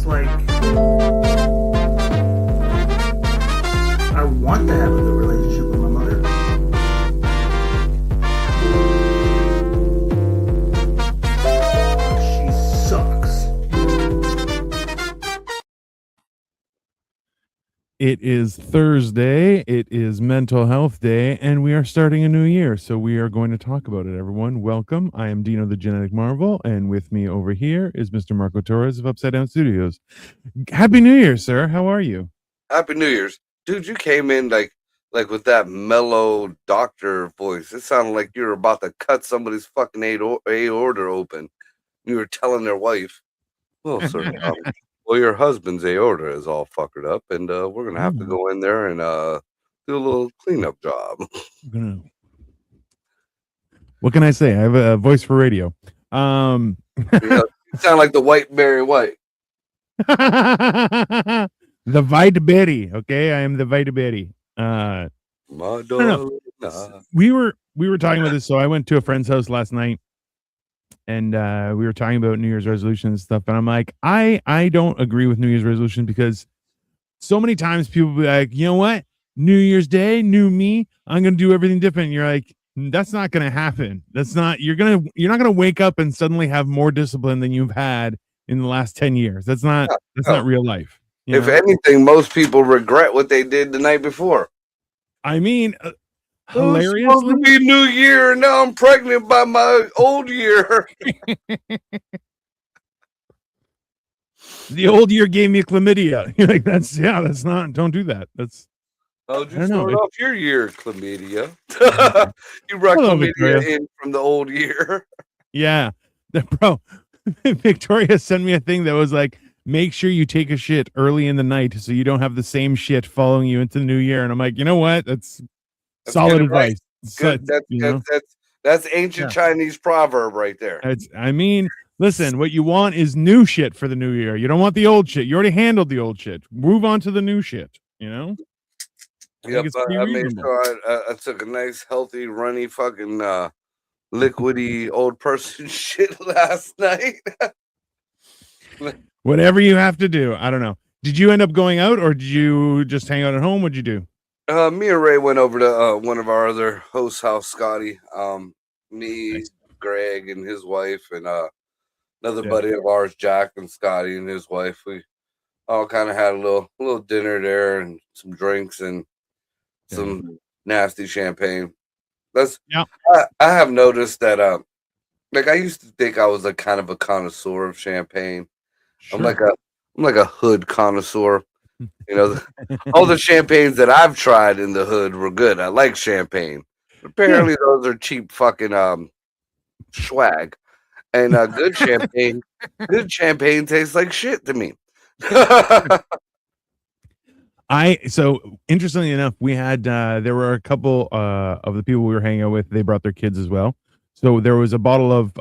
It's like I want to have a good relationship with my mother. She sucks. It is Thursday. It is Mental Health Day, and we are starting a new year. So we are going to talk about it, everyone. Welcome. I am Dino the Genetic Marvel, and with me over here is Mr. Marco Torres of Upside Down Studios. Happy New Year, sir. How are you? Happy New Year's. Dude, you came in like with that mellow doctor voice. It sounded like you were about to cut somebody's fucking aorta open. You were telling their wife, well, sir, well, your husband's aorta is all fuckered up, and we're going to have to go in there and do a little cleanup job. What can I say? I have a voice for radio. You sound like the white Barry White. The White Berry. Okay, I am the White Berry. We were talking about this. So I went to a friend's house last night, and we were talking about New Year's resolutions and stuff. And I'm like, I don't agree with New Year's resolution because so many times people be like, you know what? New Year's Day, new me. I'm gonna do everything different. And you're like, that's not gonna happen. That's not. You're not gonna wake up and suddenly have more discipline than you've had in the last 10 years. That's not real life. If anything, most people regret what they did the night before. I mean, hilariously, it's supposed to be New Year, and now I'm pregnant by my old year. The old year gave me chlamydia. You're like, that's not. Don't do that. That's. How'd you start off your year, chlamydia? You brought chlamydia in from the old year. Yeah, bro. Victoria sent me a thing that was like, make sure you take a shit early in the night so you don't have the same shit following you into the new year. And I'm like, you know what? That's solid advice. Good. That's ancient Chinese proverb right there. I mean, listen, what you want is new shit for the new year. You don't want the old shit. You already handled the old shit. Move on to the new shit, you know? Yep, I made sure I took a nice, healthy, runny, fucking liquidy old person shit last night. Whatever you have to do. I don't know. Did you end up going out or did you just hang out at home? What'd you do? Me and Ray went over to one of our other hosts' house, Scotty. Me, nice. Greg, and his wife, and another buddy of ours, Jack, and Scotty and his wife. We all kind of had a little dinner there and some drinks and some nasty champagne. I have noticed that like I used to think I was a kind of a connoisseur of champagne. Sure. I'm like a hood connoisseur. You know, all the champagnes that I've tried in the hood were good. I like champagne. Apparently those are cheap fucking swag. And good champagne tastes like shit to me. So interestingly enough, we had there were a couple of the people we were hanging out with. They brought their kids as well. So there was a bottle of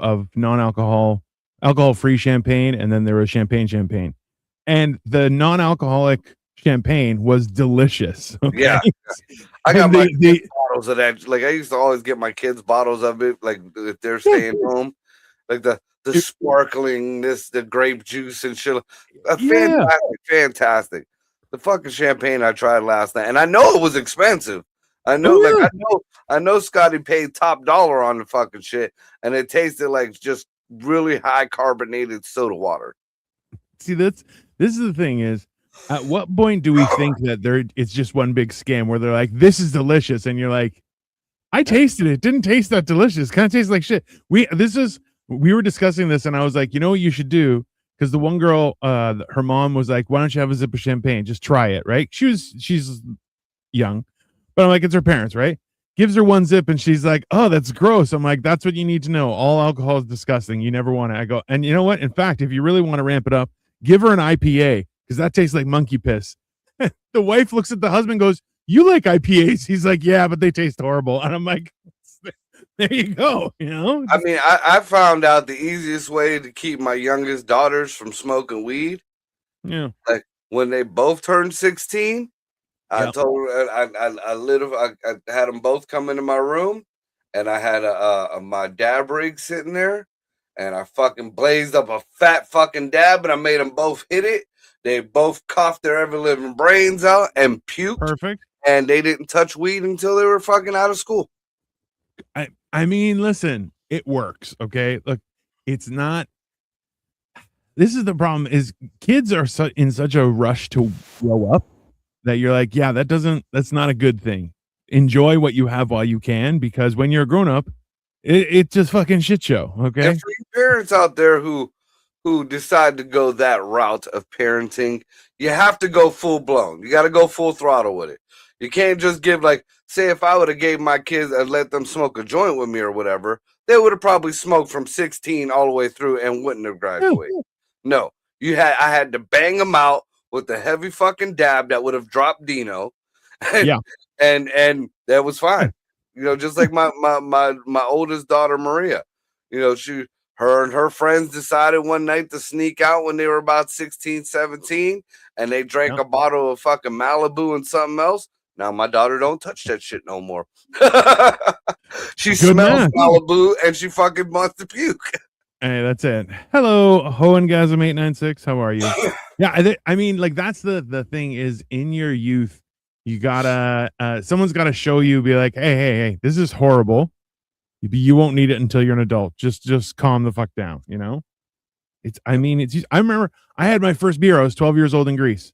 alcohol-free champagne, and then there was champagne, and the non-alcoholic champagne was delicious. Okay? Yeah, I got my kids bottles of that. Like I used to always get my kids bottles of it. Like if they're staying home, like the sparkling, the grape juice and shit. Fantastic. The fucking champagne I tried last night, and I know it was expensive. I know, I know Scotty paid top dollar on the fucking shit, and it tasted like just really high carbonated soda water. See, this is the thing is, at what point do we think that it's just one big scam where they're like, this is delicious, and you're like, I tasted it, didn't taste that delicious, kind of tastes like shit. We were discussing this, and I was like, you know what you should do. Because the one girl, her mom was like, why don't you have a sip of champagne? Just try it, right? She's young, but I'm like, it's her parents, right? Gives her one zip and she's like, oh, that's gross. I'm like, that's what you need to know. All alcohol is disgusting. You never want to. I go, and you know what? In fact, if you really want to ramp it up, give her an IPA because that tastes like monkey piss. The wife looks at the husband, goes, you like IPAs? He's like, yeah, but they taste horrible. And I'm like, there you go. You know, I mean, I found out the easiest way to keep my youngest daughters from smoking weed. Yeah, like when they both turned 16, I told her I had them both come into my room, and I had my dab rig sitting there, and I fucking blazed up a fat fucking dab, and I made them both hit it. They both coughed their ever living brains out and puked. Perfect. And they didn't touch weed until they were fucking out of school. I mean, listen, it works. Okay, look, it's not. This is the problem: is kids are in such a rush to grow up that you're like, yeah, that's not a good thing. Enjoy what you have while you can, because when you're a grown up, it's just fucking shit show. Okay. And for you parents out there who decide to go that route of parenting, you have to go full blown. You got to go full throttle with it. You can't just give, like, say if I would have gave my kids and let them smoke a joint with me or whatever, they would have probably smoked from 16 all the way through and wouldn't have graduated. No, I had to bang them out with the heavy fucking dab that would have dropped Dino. And, yeah. And that was fine. You know, just like my oldest daughter, Maria, you know, her and her friends decided one night to sneak out when they were about 16, 17, and they drank a bottle of fucking Malibu and something else. Now my daughter don't touch that shit no more. She smells Malibu and she fucking wants to puke. Hey, that's it. Hello, Hoengasm896. How are you? Yeah, I mean, like, that's the thing is, in your youth, you gotta someone's gotta show you, be like, hey, this is horrible. You won't need it until you're an adult. Just calm the fuck down, you know? I remember I had my first beer. I was 12 years old in Greece.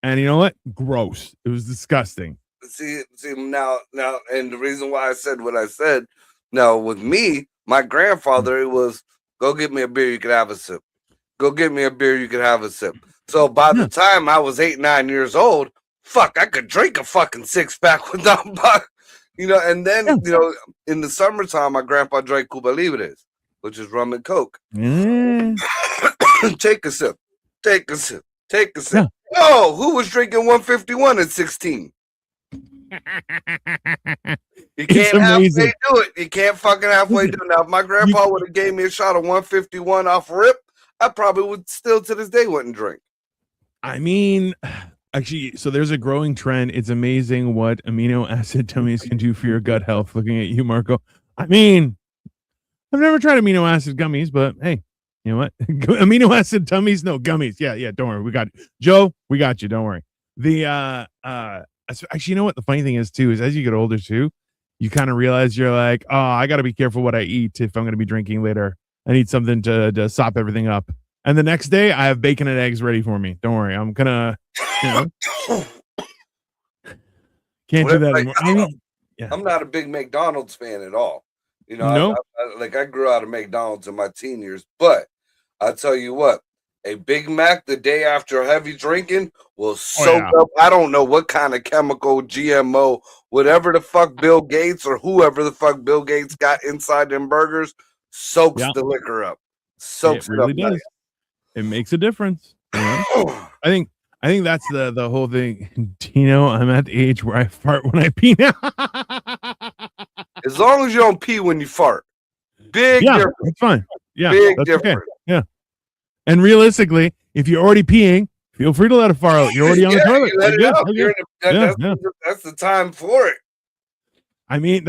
And you know what? Gross. It was disgusting. See now, and the reason why I said what I said, now with me, my grandfather, it was, go get me a beer, you can have a sip. Go get me a beer, you can have a sip. So by the time I was 8, 9 years old, fuck, I could drink a fucking 6-pack without, you know, and then, you know, in the summertime, my grandpa drank Cuba Libres, which is rum and Coke. Take a sip. Take a sip. Take a sip. Yeah. Oh, who was drinking 151 at 16? You can't halfway do it. You can't fucking halfway do it. Now, if my grandpa would have gave me a shot of 151 off rip, I probably would still to this day wouldn't drink. I mean, actually, so there's a growing trend. It's amazing what amino acid gummies can do for your gut health. Looking at you, Marco. I mean, I've never tried amino acid gummies, but hey, you know what? Amino acid gummies? No, gummies. Yeah. Don't worry. We got it. Joe, we got you. Don't worry. Actually, you know what? The funny thing is, too, is as you get older, too, you kind of realize you're like, oh, I got to be careful what I eat if I'm going to be drinking later. I need something to sop everything up. And the next day, I have bacon and eggs ready for me. Don't worry. I'm going to, you know, can't do that anymore. I'm not a big McDonald's fan at all. You know, I grew out of McDonald's in my teen years, but I tell you what, a Big Mac the day after heavy drinking will soak up. I don't know what kind of chemical, GMO, whatever the fuck Bill Gates or whoever the fuck Bill Gates got inside them burgers, soaks the liquor up. Soaks it really does. It makes a difference. You know? I think that's the whole thing. Tino, I'm at the age where I fart when I pee now. As long as you don't pee when you fart. Big difference. That's fine. Yeah. Big difference. Okay. Yeah. And realistically, if you're already peeing, feel free to let it fart out. You're already on the toilet. That's the time for it. I mean,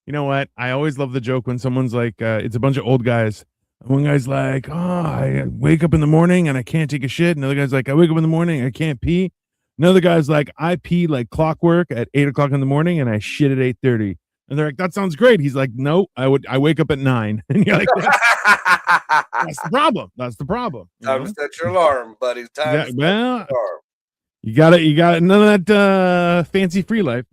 you know what? I always love the joke when someone's like, it's a bunch of old guys. One guy's like, oh, I wake up in the morning and I can't take a shit. Another guy's like, I wake up in the morning, I can't pee. Another guy's like, I pee like clockwork at 8 o'clock in the morning and I shit at 8:30. And they're like, that sounds great. He's like, no, I wake up at 9. And you're like, that's the problem. That's the problem. Time to set your alarm, buddy. Time to set your alarm. You got none of that fancy free life.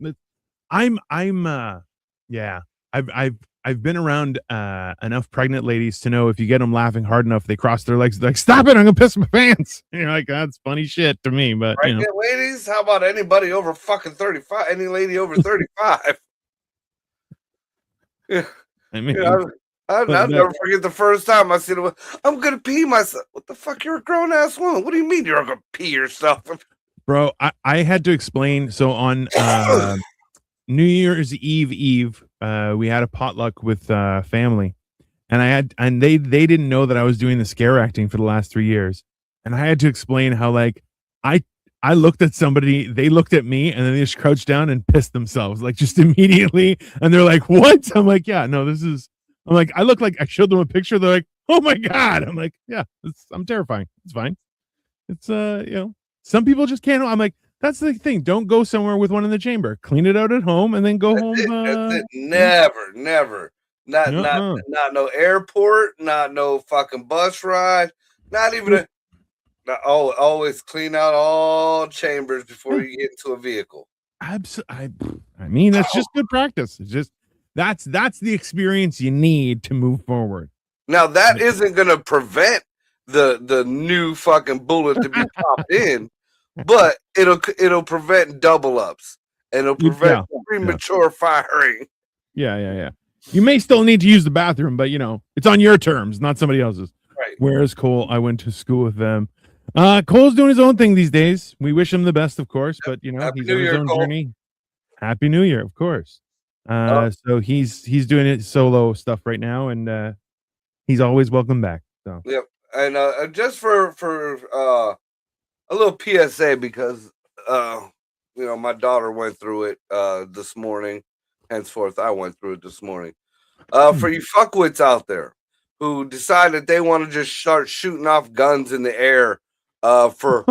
I've been around enough pregnant ladies to know if you get them laughing hard enough, they cross their legs. They're like, stop it, I'm gonna piss my pants. And you're like, that's funny shit to me. But pregnant ladies, how about anybody over fucking 35? Any lady over 35? Yeah. I mean, I'll never forget the first time I said, I'm gonna pee myself. What the fuck? You're a grown ass woman. What do you mean you're gonna pee yourself? Bro, I had to explain. So on New Year's Eve, we had a potluck with family, and they didn't know that I was doing the scare acting for the last 3 years, and I had to explain how, like, I looked at somebody, they looked at me, and then they just crouched down and pissed themselves, like, just immediately, and they're like, what? I'm like, yeah, no, I'm like, I look like, I showed them a picture, they're like, Oh my God. I'm like, yeah, I'm terrifying. It's fine. It's some people just can't. I'm like, that's the thing. Don't go somewhere with one in the chamber. Clean it out at home and then go home. That's it. Never. Not no airport, not no fucking bus ride, not even always clean out all chambers before you get into a vehicle. Absolutely. I mean, that's just good practice. It's just that's the experience you need to move forward. Now that isn't gonna prevent the new fucking bullet to be popped in, but it'll prevent double ups and it'll prevent premature firing. Yeah. You may still need to use the bathroom, but it's on your terms, not somebody else's. Right. Where's Cole? I went to school with them. Cole's doing his own thing these days. We wish him the best, of course, but he's on his own journey. Happy New Year, of course. So he's doing it solo stuff right now, and he's always welcome back. So yep. And just for a little PSA, because my daughter went through it this morning. Henceforth, I went through it this morning. For you fuckwits out there who decide that they want to just start shooting off guns in the air for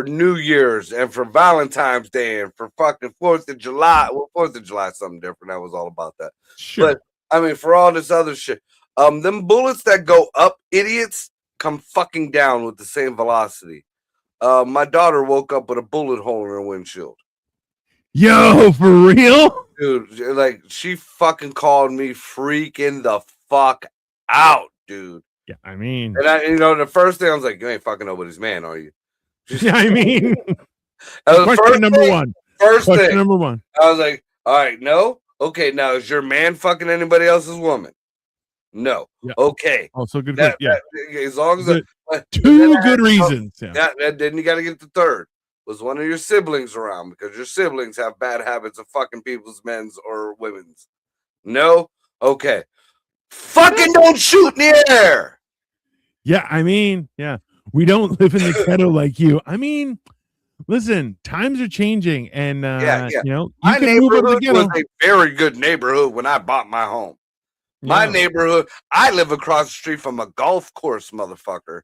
New Year's and for Valentine's Day and for fucking 4th of July. Well, 4th of July is something different. That was all about that. Sure. But I mean, for all this other shit, them bullets that go up, idiots, come fucking down with the same velocity. My daughter woke up with a bullet hole in her windshield. Yo, for real? Dude, like she fucking called me freaking the fuck out, dude. Yeah, I mean, and the first thing I was like, you ain't fucking nobody's man, are you? Yeah, I mean, question number one. First question thing, number one. I was like, all right, no, okay, now is your man fucking anybody else's woman? No, yeah. Okay. Also, good. As long as two good reasons. Then you got to get the third. Was one of your siblings around? Because your siblings have bad habits of fucking people's men's or women's. No? Okay. Fucking don't shoot in the air. Yeah, I mean, yeah. We don't live in the ghetto like you. I mean, listen, times are changing, and my neighborhood was a very good neighborhood when I bought my home. My neighborhood, I live across the street from a golf course, motherfucker.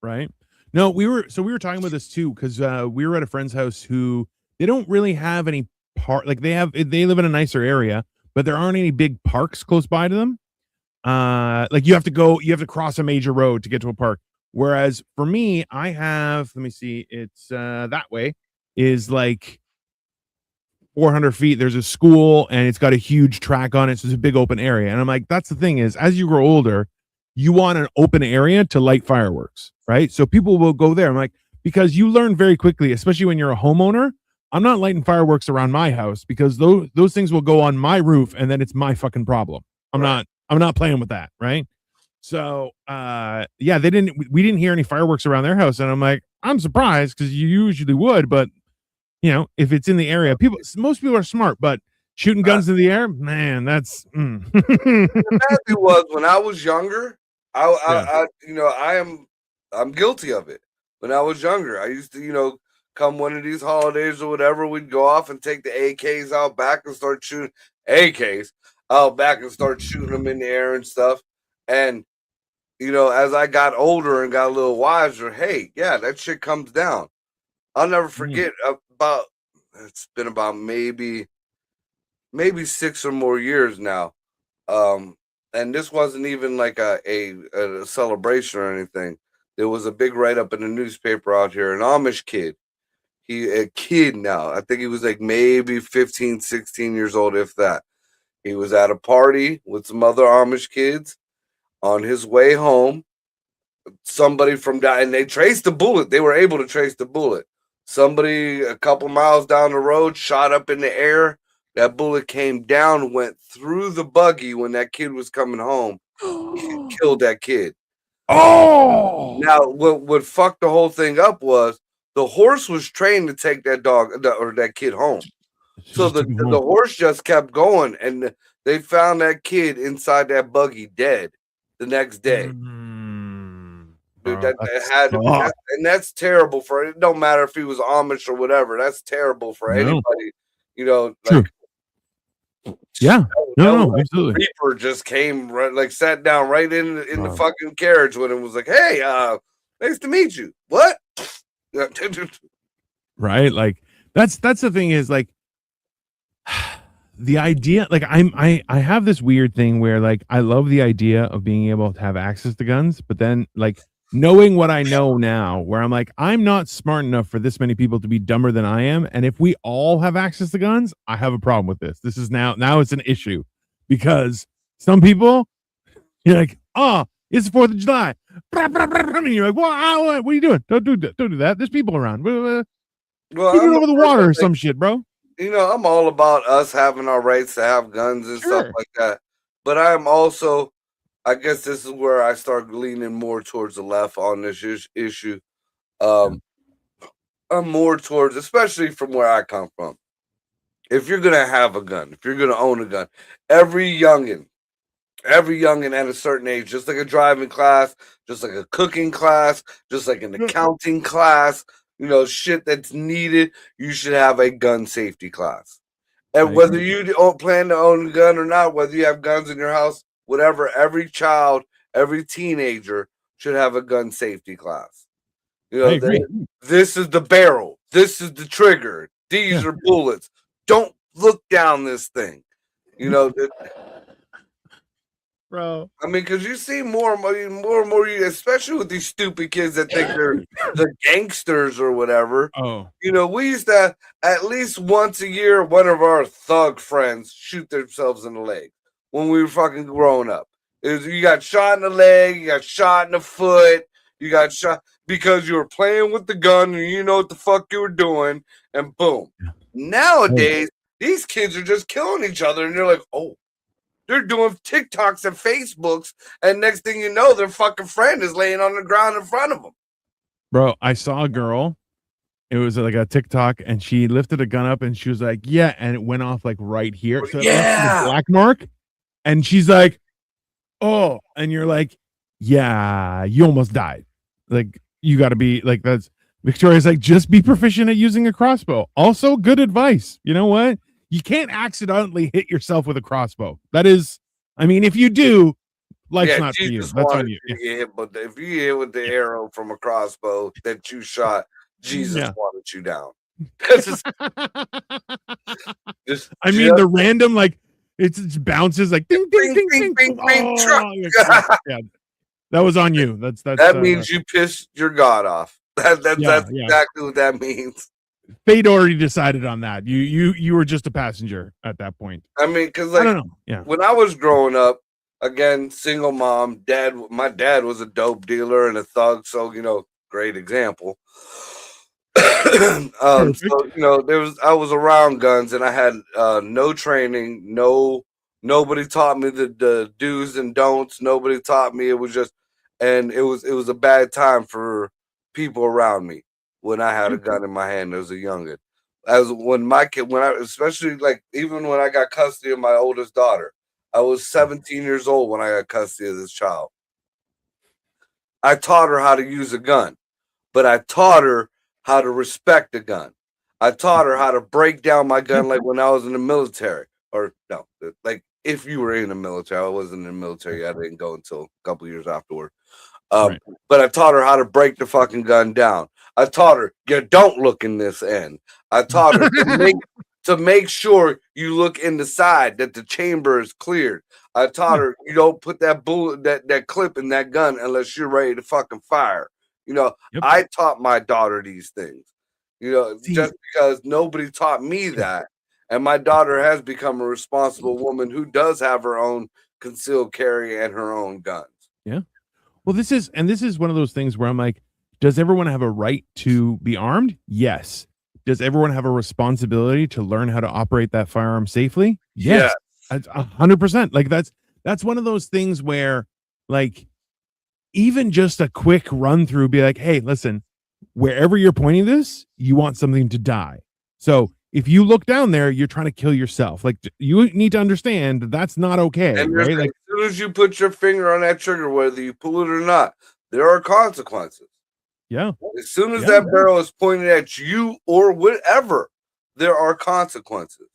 Right. No, we were talking about this too, because we were at a friend's house who they don't really have any they live in a nicer area, but there aren't any big parks close by to them. Like you have to cross a major road to get to a park. Whereas for me, I have, let me see, it's that way is like 400 feet. There's a school and it's got a huge track on it. So it's a big open area. And I'm like, that's the thing is, as you grow older, you want an open area to light fireworks, right? So people will go there. I'm like, because you learn very quickly, especially when you're a homeowner, I'm not lighting fireworks around my house because those things will go on my roof and then it's my fucking problem. I'm not playing with that, right? So we didn't hear any fireworks around their house, and I'm like, I'm surprised because you usually would, but if it's in the area, most people are smart, but shooting guns in the air, man, that's The bad thing was when I was younger, I'm guilty of it. When I was younger, I used to, come one of these holidays or whatever, we'd go off and take the AKs out back and start shooting AKs out back and start shooting them in the air and stuff. And, as I got older and got a little wiser, hey, yeah, that shit comes down. I'll never forget it's been about maybe 6 or more years now. And this wasn't even like a celebration or anything. There was a big write-up in the newspaper out here, an Amish kid. A kid now. I think he was like maybe 15, 16 years old, if that. He was at a party with some other Amish kids. On his way home, somebody and they traced the bullet. They were able to trace the bullet. Somebody a couple miles down the road shot up in the air. That bullet came down, went through the buggy when that kid was coming home. Killed that kid. Oh! Now, what fucked the whole thing up was the horse was trained to take that dog or that kid home. So the horse just kept going, and they found that kid inside that buggy dead the next day. Dude, and that's terrible for it. Don't matter if he was Amish or whatever. That's terrible for anybody. Yeah. That No, was absolutely. Reaper just came right, like sat down right in the Wow. fucking carriage with him. Was like, "Hey, nice to meet you." What? Right? Like that's the thing is like the idea like I have this weird thing where like I love the idea of being able to have access to guns, but then like knowing what I know now where I'm like I'm not smart enough for this many people to be dumber than I am, and if we all have access to guns, I have a problem with this. This is now it's an issue because some people you're like, "Oh, it's the 4th of July." And you're like, what are you doing? Don't do that. Don't do that. There's people around. Put Well, it I'm a over the person, water or like, some shit, bro. I'm all about us having our rights to have guns and stuff Sure. like that. But I'm also, I guess this is where I start leaning more towards the left on this issue. Um, I'm more towards, especially from where I come from. If you're gonna have a gun, if you're gonna own a gun, every youngin, every youngin at a certain age, just like a driving class, just like a cooking class, just like an accounting class, shit that's needed, you should have a gun safety class. I And whether agree. you plan to own a gun or not, whether you have guns in your house, whatever, every child, every teenager should have a gun safety class. I agree. This is the barrel. This is the trigger. These Yeah. are bullets. Don't look down this thing. Bro. I mean, because you see more and more, especially with these stupid kids that think they're the gangsters or whatever. Oh. We used to at least once a year, one of our thug friends shoot themselves in the leg when we were fucking growing up. You got shot in the leg, you got shot in the foot, you got shot because you were playing with the gun and you know what the fuck you were doing, and boom. Nowadays, these kids are just killing each other, and they're like, oh. They're doing TikToks and Facebooks, and next thing you know, their fucking friend is laying on the ground in front of them. Bro, I saw a girl. It was like a TikTok, and she lifted a gun up, and she was like, "Yeah," and it went off like right here. So it left the black mark, and she's like, "Oh," and you're like, "Yeah, you almost died. Like you got to be like that's." Victoria's like, "Just be proficient at using a crossbow." Also, good advice. You know what? You can't accidentally hit yourself with a crossbow. That is, I mean, if you do, life's not for you. That's on you. But if you hit with the arrow from a crossbow that you shot, Jesus wanted you down. I mean, the random like it bounces like ding ding ding ding. Ding, ding, yeah, that was on you. That means you pissed your god off. That's exactly what that means. Fate already decided on that. You were just a passenger at that point. I mean, because like, I don't know. Yeah. When I was growing up, again, single mom, my dad was a dope dealer and a thug, so great example. So I was around guns and I had no training, nobody taught me the do's and don'ts. Nobody taught me. It was a bad time for people around me when I had a gun in my hand as a youngin. Especially like even when I got custody of my oldest daughter, I was 17 years old when I got custody of this child. I taught her how to use a gun, but I taught her how to respect a gun. I taught her how to break down my gun like when I was in the military. Or no, like if you were in the military. I wasn't in the military. I didn't go until a couple years afterward. But I taught her how to break the fucking gun down. I taught her, you don't look in this end. I taught her to make sure you look in the side, that the chamber is cleared. I taught her, you don't put that bullet, that clip in that gun unless you're ready to fucking fire. I taught my daughter these things, just because nobody taught me that. And my daughter has become a responsible woman who does have her own concealed carry and her own guns. Yeah. Well, this is one of those things where I'm like, does everyone have a right to be armed? Yes. Does everyone have a responsibility to learn how to operate that firearm safely? Yes. 100%. Like that's one of those things where like even just a quick run through be like, hey, listen, wherever you're pointing this, you want something to die. So if you look down there, you're trying to kill yourself. Like you need to understand that's not okay. And right? Like, as soon as you put your finger on that trigger, whether you pull it or not, there are consequences. Yeah. As soon as that barrel is pointed at you or whatever, there are consequences.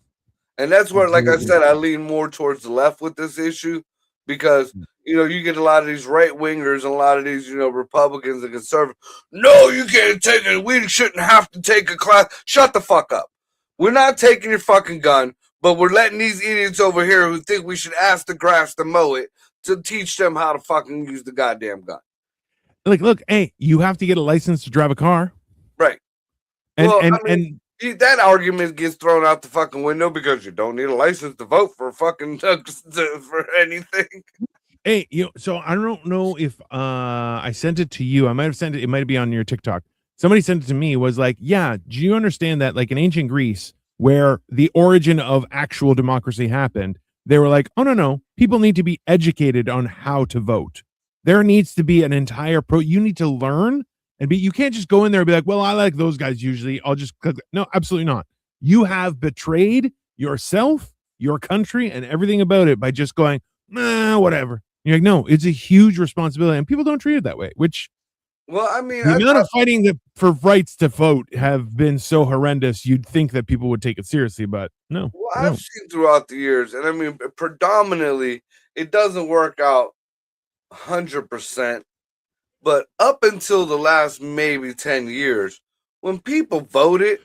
And that's where, like I Absolutely. said, I lean more towards the left with this issue because, you get a lot of these right wingers and a lot of these, Republicans and conservatives. No, you can't take it. We shouldn't have to take a class. Shut the fuck up. We're not taking your fucking gun, but we're letting these idiots over here who think we should ask the grass to mow it to teach them how to fucking use the goddamn gun. Like, look, hey, you have to get a license to drive a car. Right. And Well, and that argument gets thrown out the fucking window because you don't need a license to vote for fucking for anything. hey, so I don't know if I sent it to you. I might have sent it. It might be on your TikTok. Somebody sent it to me. Was like, yeah. Do you understand that, like in ancient Greece, where the origin of actual democracy happened, they were like, oh no, people need to be educated on how to vote. There needs to be an entire you need to learn and you can't just go in there and be like, well, I like those guys usually. I'll just click. No, absolutely not. You have betrayed yourself, your country, and everything about it by just going, whatever. You're like, no, it's a huge responsibility, and people don't treat it that way. Which, well, I mean, the amount of fighting for rights to vote have been so horrendous. You'd think that people would take it seriously, but no. Well, I've seen throughout the years, and I mean, predominantly, it doesn't work out 100%. But up until the last maybe 10 years, when people voted,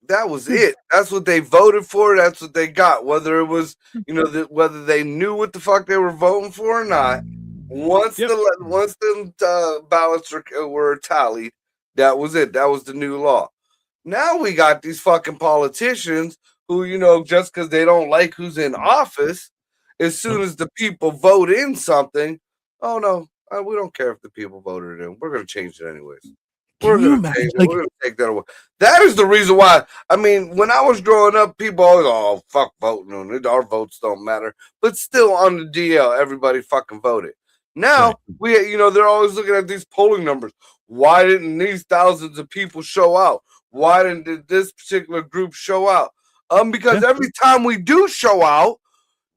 that was it. That's what they voted for. That's what they got. Whether it was, whether they knew what the fuck they were voting for or not. Once the ballots were tallied, that was it. That was the new law. Now we got these fucking politicians who, just because they don't like who's in office, as soon as the people vote in something, oh no. We don't care if the people voted in. We're going to change it anyways. We're going to take that away. That is the reason why. I mean, when I was growing up, people always, fuck voting. Our votes don't matter. But still, on the DL, everybody fucking voted. Now, they're always looking at these polling numbers. Why didn't these thousands of people show out? Why didn't this particular group show out? Because every time we do show out,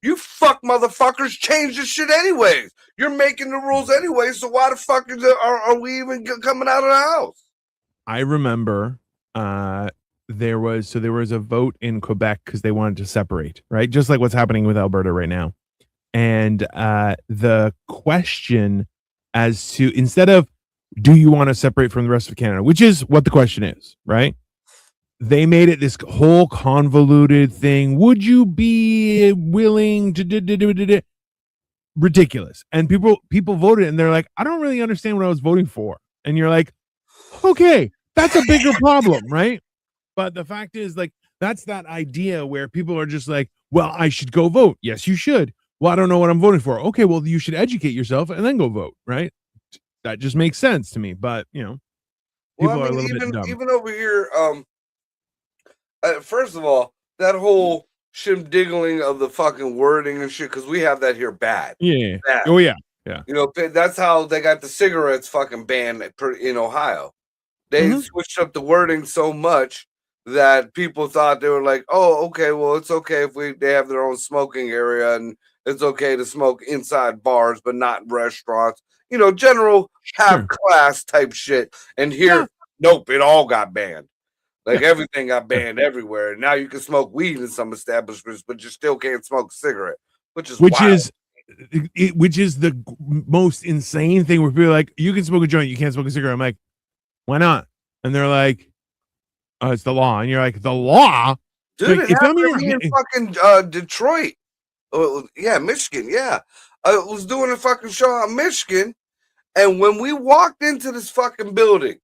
you fuck motherfuckers change the shit anyways. You're making the rules anyway, so why the fuck are we even coming out of the house? I remember there was a vote in Quebec because they wanted to separate, right? Just like what's happening with Alberta right now. And the question as to, instead of, do you want to separate from the rest of Canada, which is what the question is, right? They made it this whole convoluted thing. Would you be willing to do ridiculous? And people voted, and they're like, I don't really understand what I was voting for. And you're like, okay, that's a bigger problem, right? But the fact is, like, that's that idea where people are just like, well, I should go vote. Yes, you should. Well, I don't know what I'm voting for. Okay, well, you should educate yourself and then go vote, right? That just makes sense to me. But people are a little bit dumb. Even over here, first of all, that whole shimdiggling of the fucking wording and shit, because we have that here bad. Yeah. Bad. Oh, yeah. Yeah. That's how they got the cigarettes fucking banned in Ohio. They switched up the wording so much that people thought they were like, oh, okay, well, it's okay if they have their own smoking area and it's okay to smoke inside bars, but not restaurants. General have class type shit. And here, nope, it all got banned. Like everything got banned everywhere. Now you can smoke weed in some establishments, but you still can't smoke a cigarette, which is the most insane thing where people are like, you can smoke a joint, you can't smoke a cigarette. I'm like, why not? And they're like, oh, it's the law. And you're like, the law? Dude, like, it happened in fucking Detroit. Oh, yeah, Michigan. Yeah. I was doing a fucking show out in Michigan. And when we walked into this fucking building,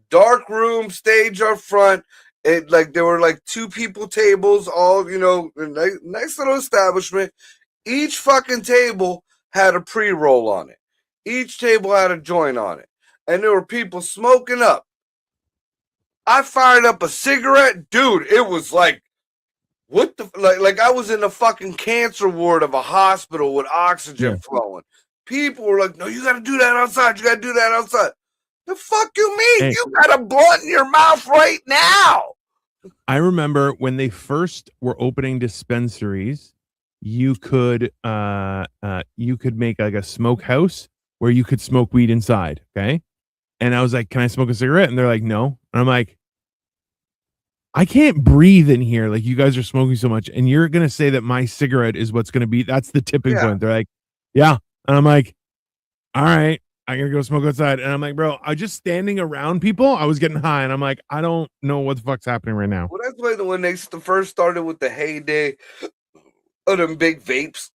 dark room, stage up front, there were like 2 people tables, all, nice little establishment. Each fucking table had a pre-roll on it. Each table had a joint on it. And there were people smoking up. I fired up a cigarette. Dude, it was like, what the, like I was in the fucking cancer ward of a hospital with oxygen flowing. People were like, no, you got to do that outside. You got to do that outside. The fuck you mean? Hey. You got a blunt in your mouth right now. I remember when they first were opening dispensaries, you could make like a smokehouse where you could smoke weed inside. Okay. And I was like, can I smoke a cigarette? And they're like, no. And I'm like, I can't breathe in here. Like you guys are smoking so much, and you're gonna say that my cigarette is what's gonna be. That's the tipping Yeah. point. They're like, yeah, and I'm like, all right, I gotta go smoke outside. And I'm like, bro, I just standing around people. I was getting high, and I'm like, I don't know what the fuck's happening right now. Well, that's when they first started with the heyday of them big vapes,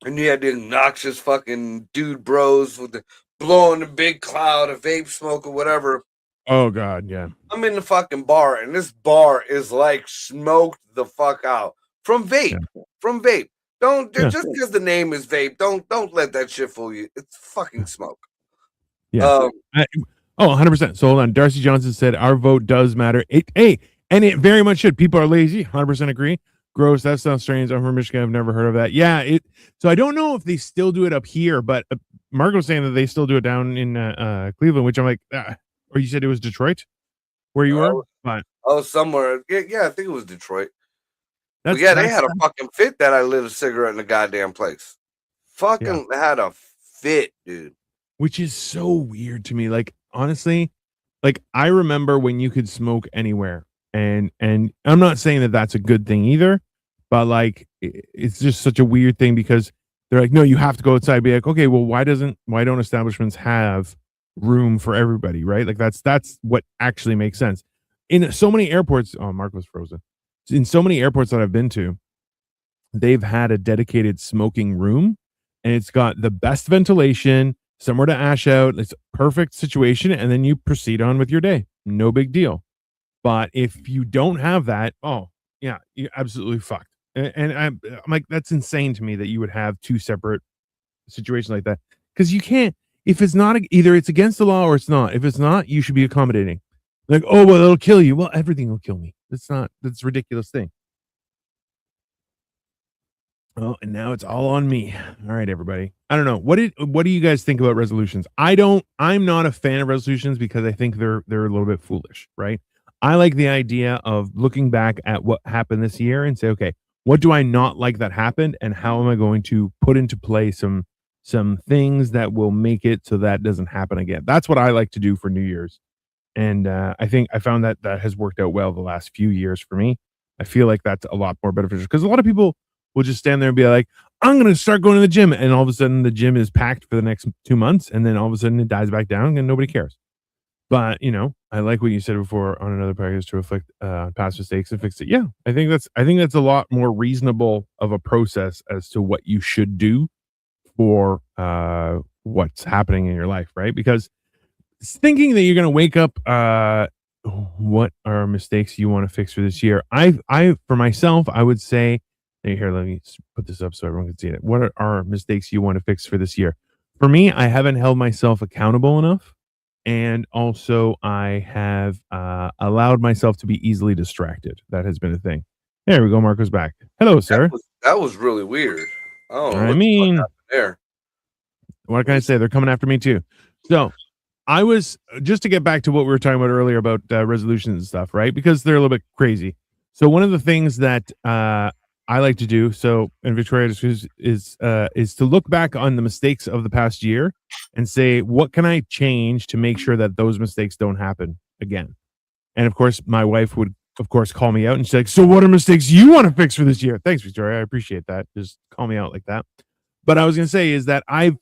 and you had the obnoxious fucking dude bros with the blowing the big cloud of vape smoke or whatever. Oh God, yeah. I'm in the fucking bar, and this bar is like smoked the fuck out from vape. Yeah. From vape. Don't Yeah. just because the name is vape. Don't let that shit fool you. It's fucking smoke. Yeah. 100%. So hold on. Darcy Johnson said our vote does matter. And it very much should. People are lazy. 100% agree. Gross. That sounds strange. I'm from Michigan. I've never heard of that. Yeah. So I don't know if they still do it up here, but Mark was saying that they still do it down in Cleveland, which I'm like, or you said it was Detroit where you were? But somewhere. Yeah, I think it was Detroit. But yeah, they had a fucking fit that I lit a cigarette in the goddamn place. Fucking had a fit, dude. Which is so weird to me. Like, honestly, like I remember when you could smoke anywhere, and I'm not saying that that's a good thing either, but like it's just such a weird thing because they're like, no, you have to go outside. Be like, okay, well, why don't establishments have room for everybody, right? Like that's what actually makes sense. In so many airports, oh, Mark was frozen. In so many airports that I've been to, they've had a dedicated smoking room, and it's got the best ventilation, somewhere to ash out. It's a perfect situation, and then you proceed on with your day. No big deal. But if you don't have that, oh yeah, you're absolutely fucked. And I'm like, that's insane to me that you would have two separate situations like that, because you can't. If it's not either, it's against the law or it's not. If it's not, you should be accommodating. Like, oh well, it'll kill you. Well, everything will kill me. That's not. That's a ridiculous thing. Oh, and now it's all on me. All right, everybody. I don't know. What do you guys think about resolutions? I'm not a fan of resolutions because I think they're a little bit foolish, right? I like the idea of looking back at what happened this year and say, okay, what do I not like that happened, and how am I going to put into play some things that will make it so that doesn't happen again. That's what I like to do for New Year's. And I think I found that has worked out well the last few years for me. I feel like that's a lot more beneficial because a lot of people will just stand there and be like, I'm going to start going to the gym. And all of a sudden the gym is packed for the next 2 months. And then all of a sudden it dies back down and nobody cares. But, I like what you said before on another podcast to reflect past mistakes and fix it. Yeah, I think that's a lot more reasonable of a process as to what you should do for what's happening in your life, right? Because thinking that you're going to wake up, what are mistakes you want to fix for this year? I for myself, I would say, here, let me put this up so everyone can see it. What are mistakes you want to fix for this year? For me, I haven't held myself accountable enough. And also I have allowed myself to be easily distracted. That has been a thing. There we go. Marco's back. Hello, sir. That was really weird. Oh, I mean, there. What can I say? They're coming after me too. So I was, just to get back to what we were talking about earlier about resolutions and stuff, right? Because they're a little bit crazy. So one of the things that I like to do, in Victoria, is to look back on the mistakes of the past year and say, what can I change to make sure that those mistakes don't happen again? And of course, my wife would, of course, call me out and she's like, so what are mistakes you want to fix for this year? Thanks, Victoria. I appreciate that. Just call me out like that. But I was going to say is that I've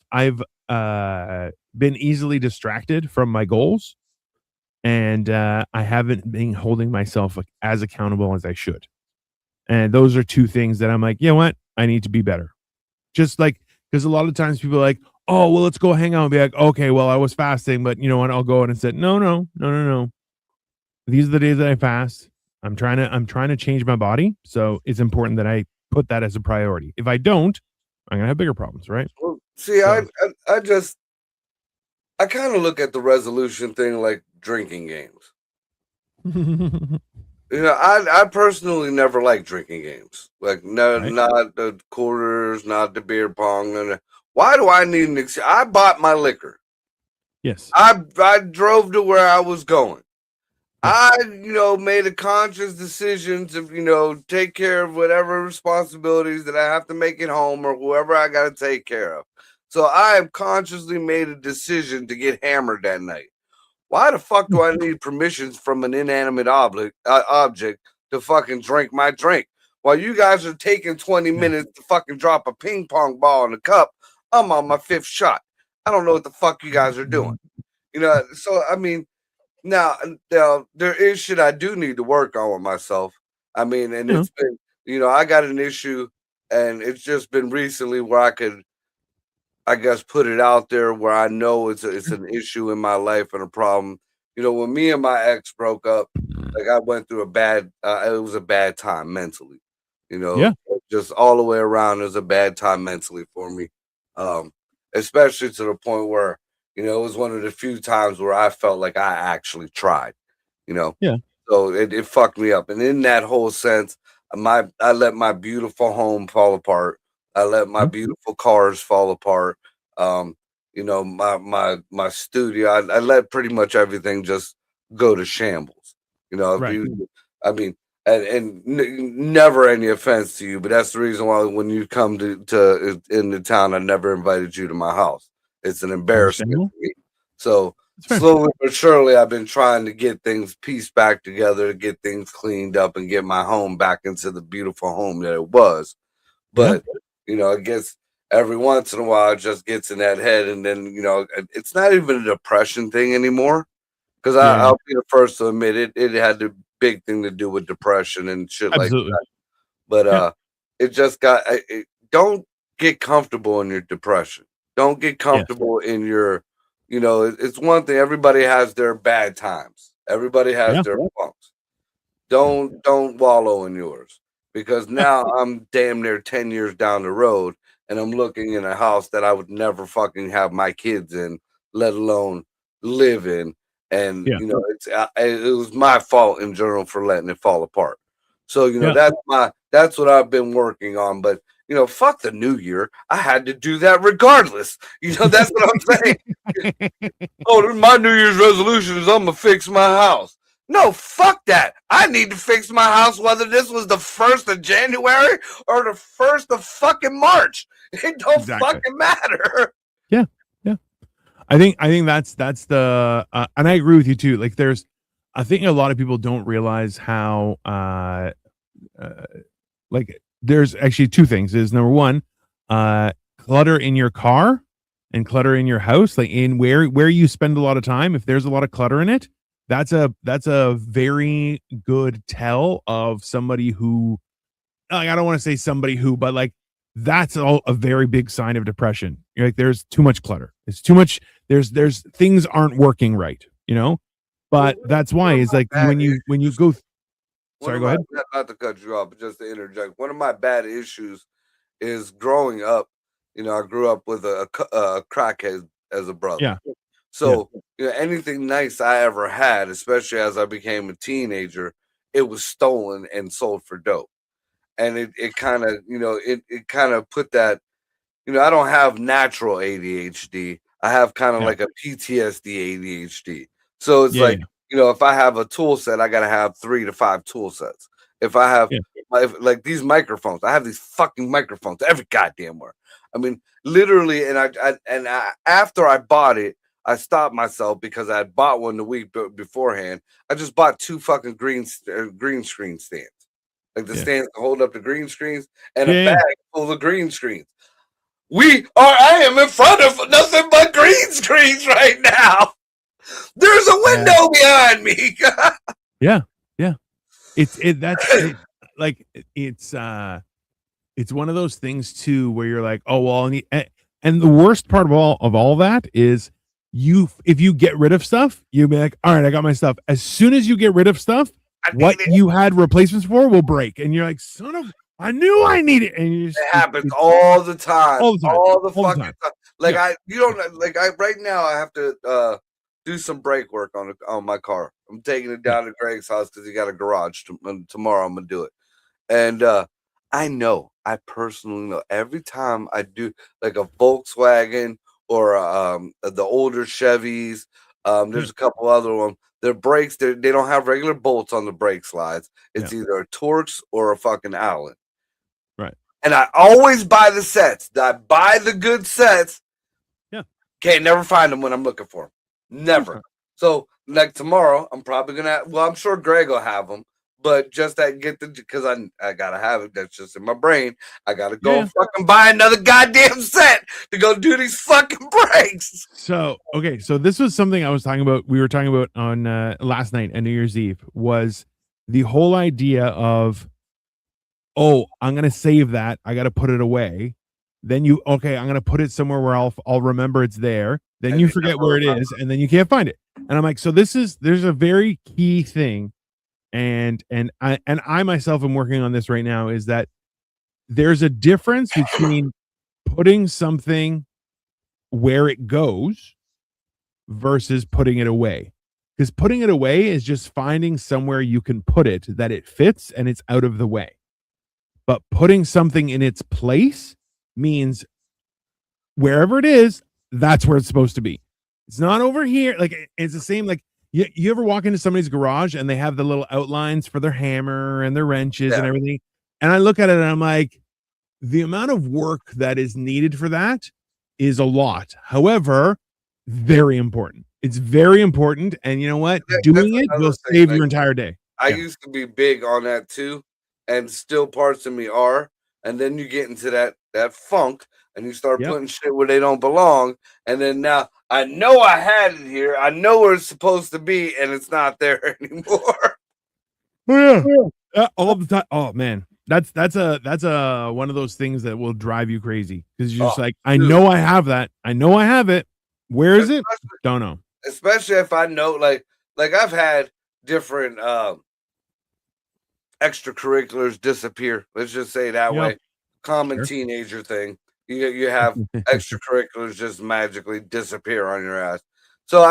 been easily distracted from my goals, and I haven't been holding myself as accountable as I should. And those are two things that I'm like, you know what? I need to be better. Just like, because a lot of times people are like, oh, well, let's go hang out and be like, okay, well, I was fasting, but you know what? I'll go in and say, no. These are the days that I fast. I'm trying to change my body. So it's important that I put that as a priority. If I don't, I'm gonna have bigger problems, right? Well, see, so, I kind of look at the resolution thing like drinking games. I personally never like drinking games. Like, no, right. Not the quarters, not the beer pong. Why do I need an I bought my liquor. Yes. I drove to where I was going. I, made a conscious decision to, take care of whatever responsibilities that I have to make at home or whoever I got to take care of. So I have consciously made a decision to get hammered that night. Why the fuck do I need permissions from an inanimate object to fucking drink my drink? While you guys are taking 20 minutes to fucking drop a ping pong ball in a cup, I'm on my 5th shot. I don't know what the fuck you guys are doing. You know, so I mean, now there is shit I do need to work on with myself. I mean, and it's been, you know, I got an issue, and it's just been recently where I could, I guess, put it out there where I know it's an issue in my life and a problem. You know, when me and my ex broke up, like I went through it was a bad time mentally. You know, just all the way around, it was a bad time mentally for me. Especially to the point where, you know, it was one of the few times where I felt like I actually tried, you know. Yeah. So it fucked me up. And in that whole sense, I let my beautiful home fall apart. I let my beautiful cars fall apart. You know, my studio, I let pretty much everything just go to shambles. You know, I mean, never any offense to you, but that's the reason why when you come to in the town, I never invited you to my house. It's an embarrassment to me. So slowly but surely, I've been trying to get things pieced back together, to get things cleaned up, and get my home back into the beautiful home that it was. But you know, it gets every once in a while, it just gets in that head, and then you know, it's not even a depression thing anymore. Because I'll be the first to admit it had the big thing to do with depression and shit like that. But it just got. Don't get comfortable in your depression. Don't get comfortable in your. You know, it's one thing. Everybody has their bad times. Everybody has their funks. Don't wallow in yours, because now I'm damn near 10 years down the road, and I'm looking in a house that I would never fucking have my kids in, let alone live in. And you know, it was my fault in general for letting it fall apart. So you know, that's what I've been working on. But you know, fuck the new year. I had to do that regardless. You know, that's what I'm saying. Oh, my New Year's resolution is I'm gonna fix my house. No, fuck that. I need to fix my house whether this was the 1st of January or the 1st of fucking March. It don't fucking matter. Yeah. I think that's the and I agree with you too. Like I think a lot of people don't realize how like there's actually 2 things. Is number 1, clutter in your car and clutter in your house, like in where you spend a lot of time. If there's a lot of clutter in it, that's a very good tell of somebody who, like, I don't want to say somebody who, but like that's all a very big sign of depression. You're like, there's too much clutter. It's too much. There's things aren't working right, you know. But that's why it's like when you go. Sorry, go ahead. Not to cut you off, but just to interject. One of my bad issues is growing up. You know, I grew up with a crackhead as a brother. Yeah. So you know, anything nice I ever had, especially as I became a teenager, it was stolen and sold for dope. And it kind of, you know, it kind of put that, you know, I don't have natural ADHD. I have kind of like a PTSD ADHD. So it's like, you know, if I have a tool set, I got to have 3 to 5 tool sets. If I have like these microphones, I have these fucking microphones every goddamn where. I mean, literally, and I after I bought it, I stopped myself because I had bought one the week beforehand. I just bought 2 fucking green screen stands. Like the stands to hold up the green screens, and a bag full of green screens. I am in front of nothing but green screens right now. There's a window behind me. Yeah. It's one of those things too where you're like, oh well, and the worst part of all that is if you get rid of stuff, you'll be like, all right, I got my stuff. As soon as you get rid of stuff, what you had replacements for will break, and you're like, son of, I knew I need it. And it happens all the time, all the fucking time. Like right now I have to do some brake work on my car. I'm taking it down to Greg's house because he got a garage. Tomorrow I'm gonna do it, and I personally know every time I do like a Volkswagen or the older Chevys. There's a couple other ones. Their brakes, they don't have regular bolts on the brake slides. It's either a Torx or a fucking Allen. Right. And I always buy the sets. I buy the good sets. Yeah. Can't never find them when I'm looking for them. Never. So like tomorrow, I'm probably gonna. Well, I'm sure Greg will have them, but just that get the because I gotta have it. That's just in my brain. I gotta go and fucking buy another goddamn set to go do these fucking breaks. So okay, so this was something I was talking about. We were talking about on last night on New Year's Eve was the whole idea of, oh, I'm gonna save that. I gotta put it away. Then I'm gonna put it somewhere where I'll remember it's there. Then And you you forget never where it remember. is, and then you can't find it. And I'm like, so there's a very key thing, and I myself am working on this right now. Is that there's a difference between putting something where it goes versus putting it away. Because putting it away is just finding somewhere you can put it that it fits and it's out of the way. But putting something in its place means wherever it is, that's where it's supposed to be. It's not over here. Like it's the same. Like you ever walk into somebody's garage and they have the little outlines for their hammer and their wrenches and everything. And I look at it and I'm like, the amount of work that is needed for that is a lot. However, very important. It's very important. And you know what? Doing it will save your entire day. I used to be big on that too, and still parts of me are. And then you get into that funk and you start putting shit where they don't belong. And then now I know I had it here. I know where it's supposed to be, and it's not there anymore. All the time. Oh man. That's a one of those things that will drive you crazy because you're just like, I know I have that. I know I have it. Where is it? Don't know. Especially if I know, like I've had different extracurriculars disappear. Let's just say that way. Common teenager thing. You have extracurriculars just magically disappear on your ass. So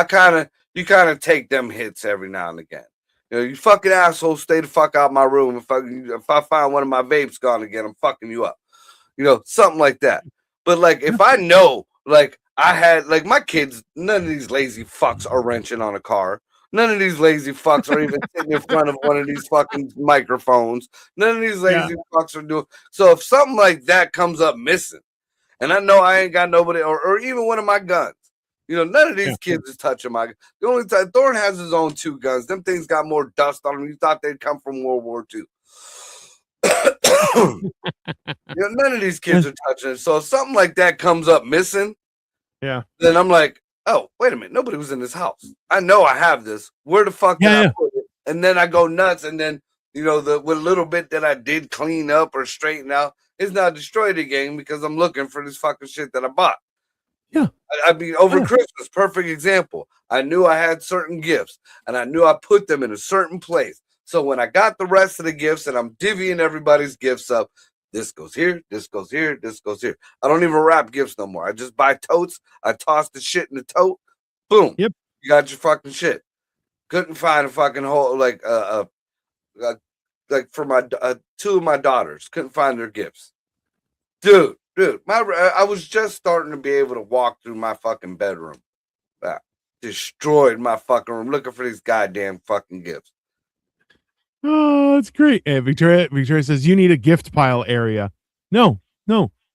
you kind of take them hits every now and again. You know, you fucking asshole, stay the fuck out my room. If I find one of my vapes gone again, I'm fucking you up. You know, something like that. But like if I know, like I had like my kids, none of these lazy fucks are wrenching on a car. None of these lazy fucks are even sitting in front of one of these fucking microphones. None of these lazy fucks are doing. So if something like that comes up missing, and I know I ain't got nobody, or even one of my guns, you know, none of these kids is touching my. The only time Thorne has his own 2 guns. Them things got more dust on them. You thought they'd come from World War II. You know, none of these kids are touching it. So if something like that comes up missing, then I'm like, oh, wait a minute. Nobody was in this house. I know I have this. Where the fuck did I put it? And then I go nuts. And then, you know, with a little bit that I did clean up or straighten out, it's now destroyed again because I'm looking for this fucking shit that I bought. Yeah. I mean, over Christmas, perfect example. I knew I had certain gifts and I knew I put them in a certain place. So when I got the rest of the gifts and I'm divvying everybody's gifts up, this goes here, this goes here, this goes here. I don't even wrap gifts no more. I just buy totes. I toss the shit in the tote. Boom. Yep. You got your fucking shit. Couldn't find a fucking whole, like for my 2 of my daughters, couldn't find their gifts. Dude, I was just starting to be able to walk through my fucking bedroom. Destroyed my fucking room looking for these goddamn fucking gifts. Oh, that's great. And Victoria says you need a gift pile area. No,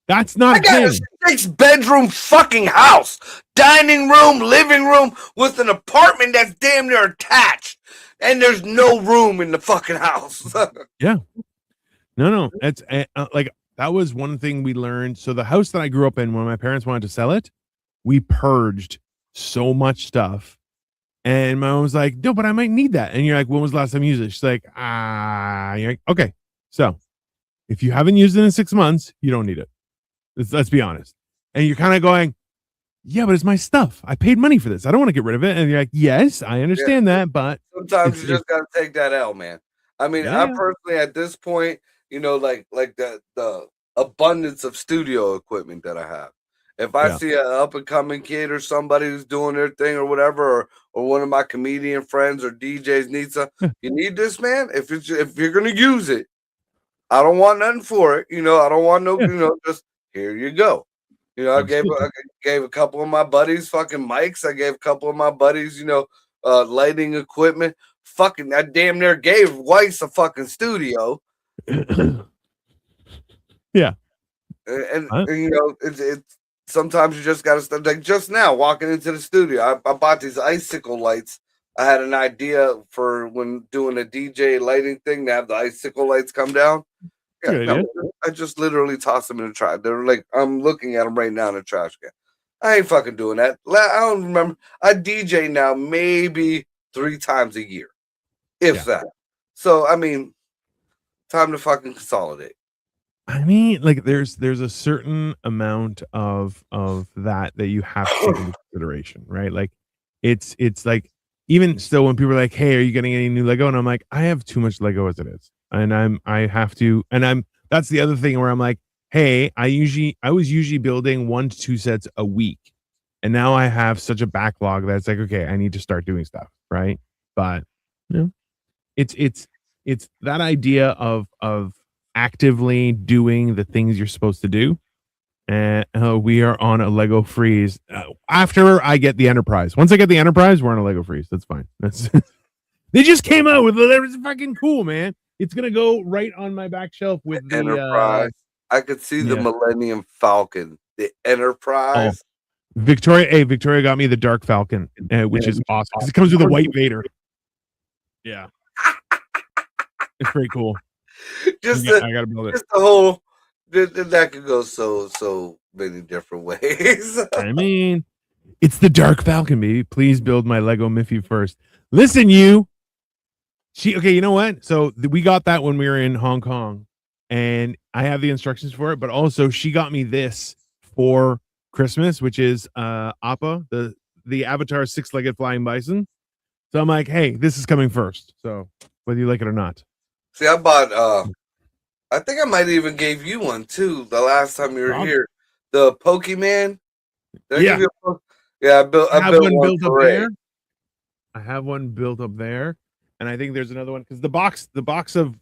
that's not I got a 6-bedroom fucking house, dining room, living room with an apartment that's damn near attached, and there's no room in the fucking house. No, that's like that was one thing we learned. So the house that I grew up in, when my parents wanted to sell it, we purged so much stuff. And my mom was like, no, but I might need that. And you're like, when was the last time you used it? She's like, you're like, okay. So if you haven't used it in 6 months, you don't need it. Let's be honest. And you're kind of going, yeah, but it's my stuff. I paid money for this. I don't want to get rid of it. And you're like, yes, I understand that. But sometimes you just got to take that L, man. I mean, I personally, at this point, you know, like the abundance of studio equipment that I have. If I see an up and coming kid or somebody who's doing their thing or whatever, or one of my comedian friends or DJs needs you need this, man. If you're gonna use it, I don't want nothing for it. You know, I don't want no. You know, just here you go. You know, I gave a couple of my buddies fucking mics. I gave a couple of my buddies, you know, lighting equipment. Fucking, I damn near gave Weiss a fucking studio. Yeah, and you know, it's. Sometimes you just gotta start, like just now walking into the studio. I bought these icicle lights I had an idea for when doing a DJ lighting thing to have the icicle lights come down. Yeah, Good no, idea. I just literally tossed them in the trash. They're like, I'm looking at them right now in the trash can. I ain't fucking doing that. I don't remember. I DJ now maybe 3 times a year, if that. So I mean, time to fucking consolidate. I mean, like there's a certain amount of that you have to take into consideration, right? Like it's like even still when people are like, "Hey, are you getting any new Lego?" and I'm like, "I have too much Lego as it is." And I have to and I'm that's the other thing where I'm like, "Hey, I was usually building 1 to 2 sets a week. And now I have such a backlog that it's like, okay, I need to start doing stuff, right?" But you know, it's that idea of actively doing the things you're supposed to do. And we are on a Lego freeze after I get the Enterprise. Once I get the Enterprise, we're on a Lego freeze. That's fine. That's they just came out with it. It's fucking cool, man. It's gonna go right on my back shelf with the Enterprise. I could see the Millennium Falcon, the Enterprise. Victoria got me the Dark Falcon, which is awesome. It comes with a white Vader. Yeah, it's pretty cool. Just I gotta build it. Just the whole that could go so many different ways. I mean, it's the Dark Falcon, baby. Please build my Lego Miffy first. Listen, you. Okay, you know what? So we got that when we were in Hong Kong, and I have the instructions for it. But also, she got me this for Christmas, which is Appa, the Avatar 6-legged flying bison. So I'm like, hey, this is coming first. So whether you like it or not. See, I bought I think I might even gave you one too the last time you were here. The Pokemon. Yeah. I built one built up there. I have one built up there. And I think there's another one because the box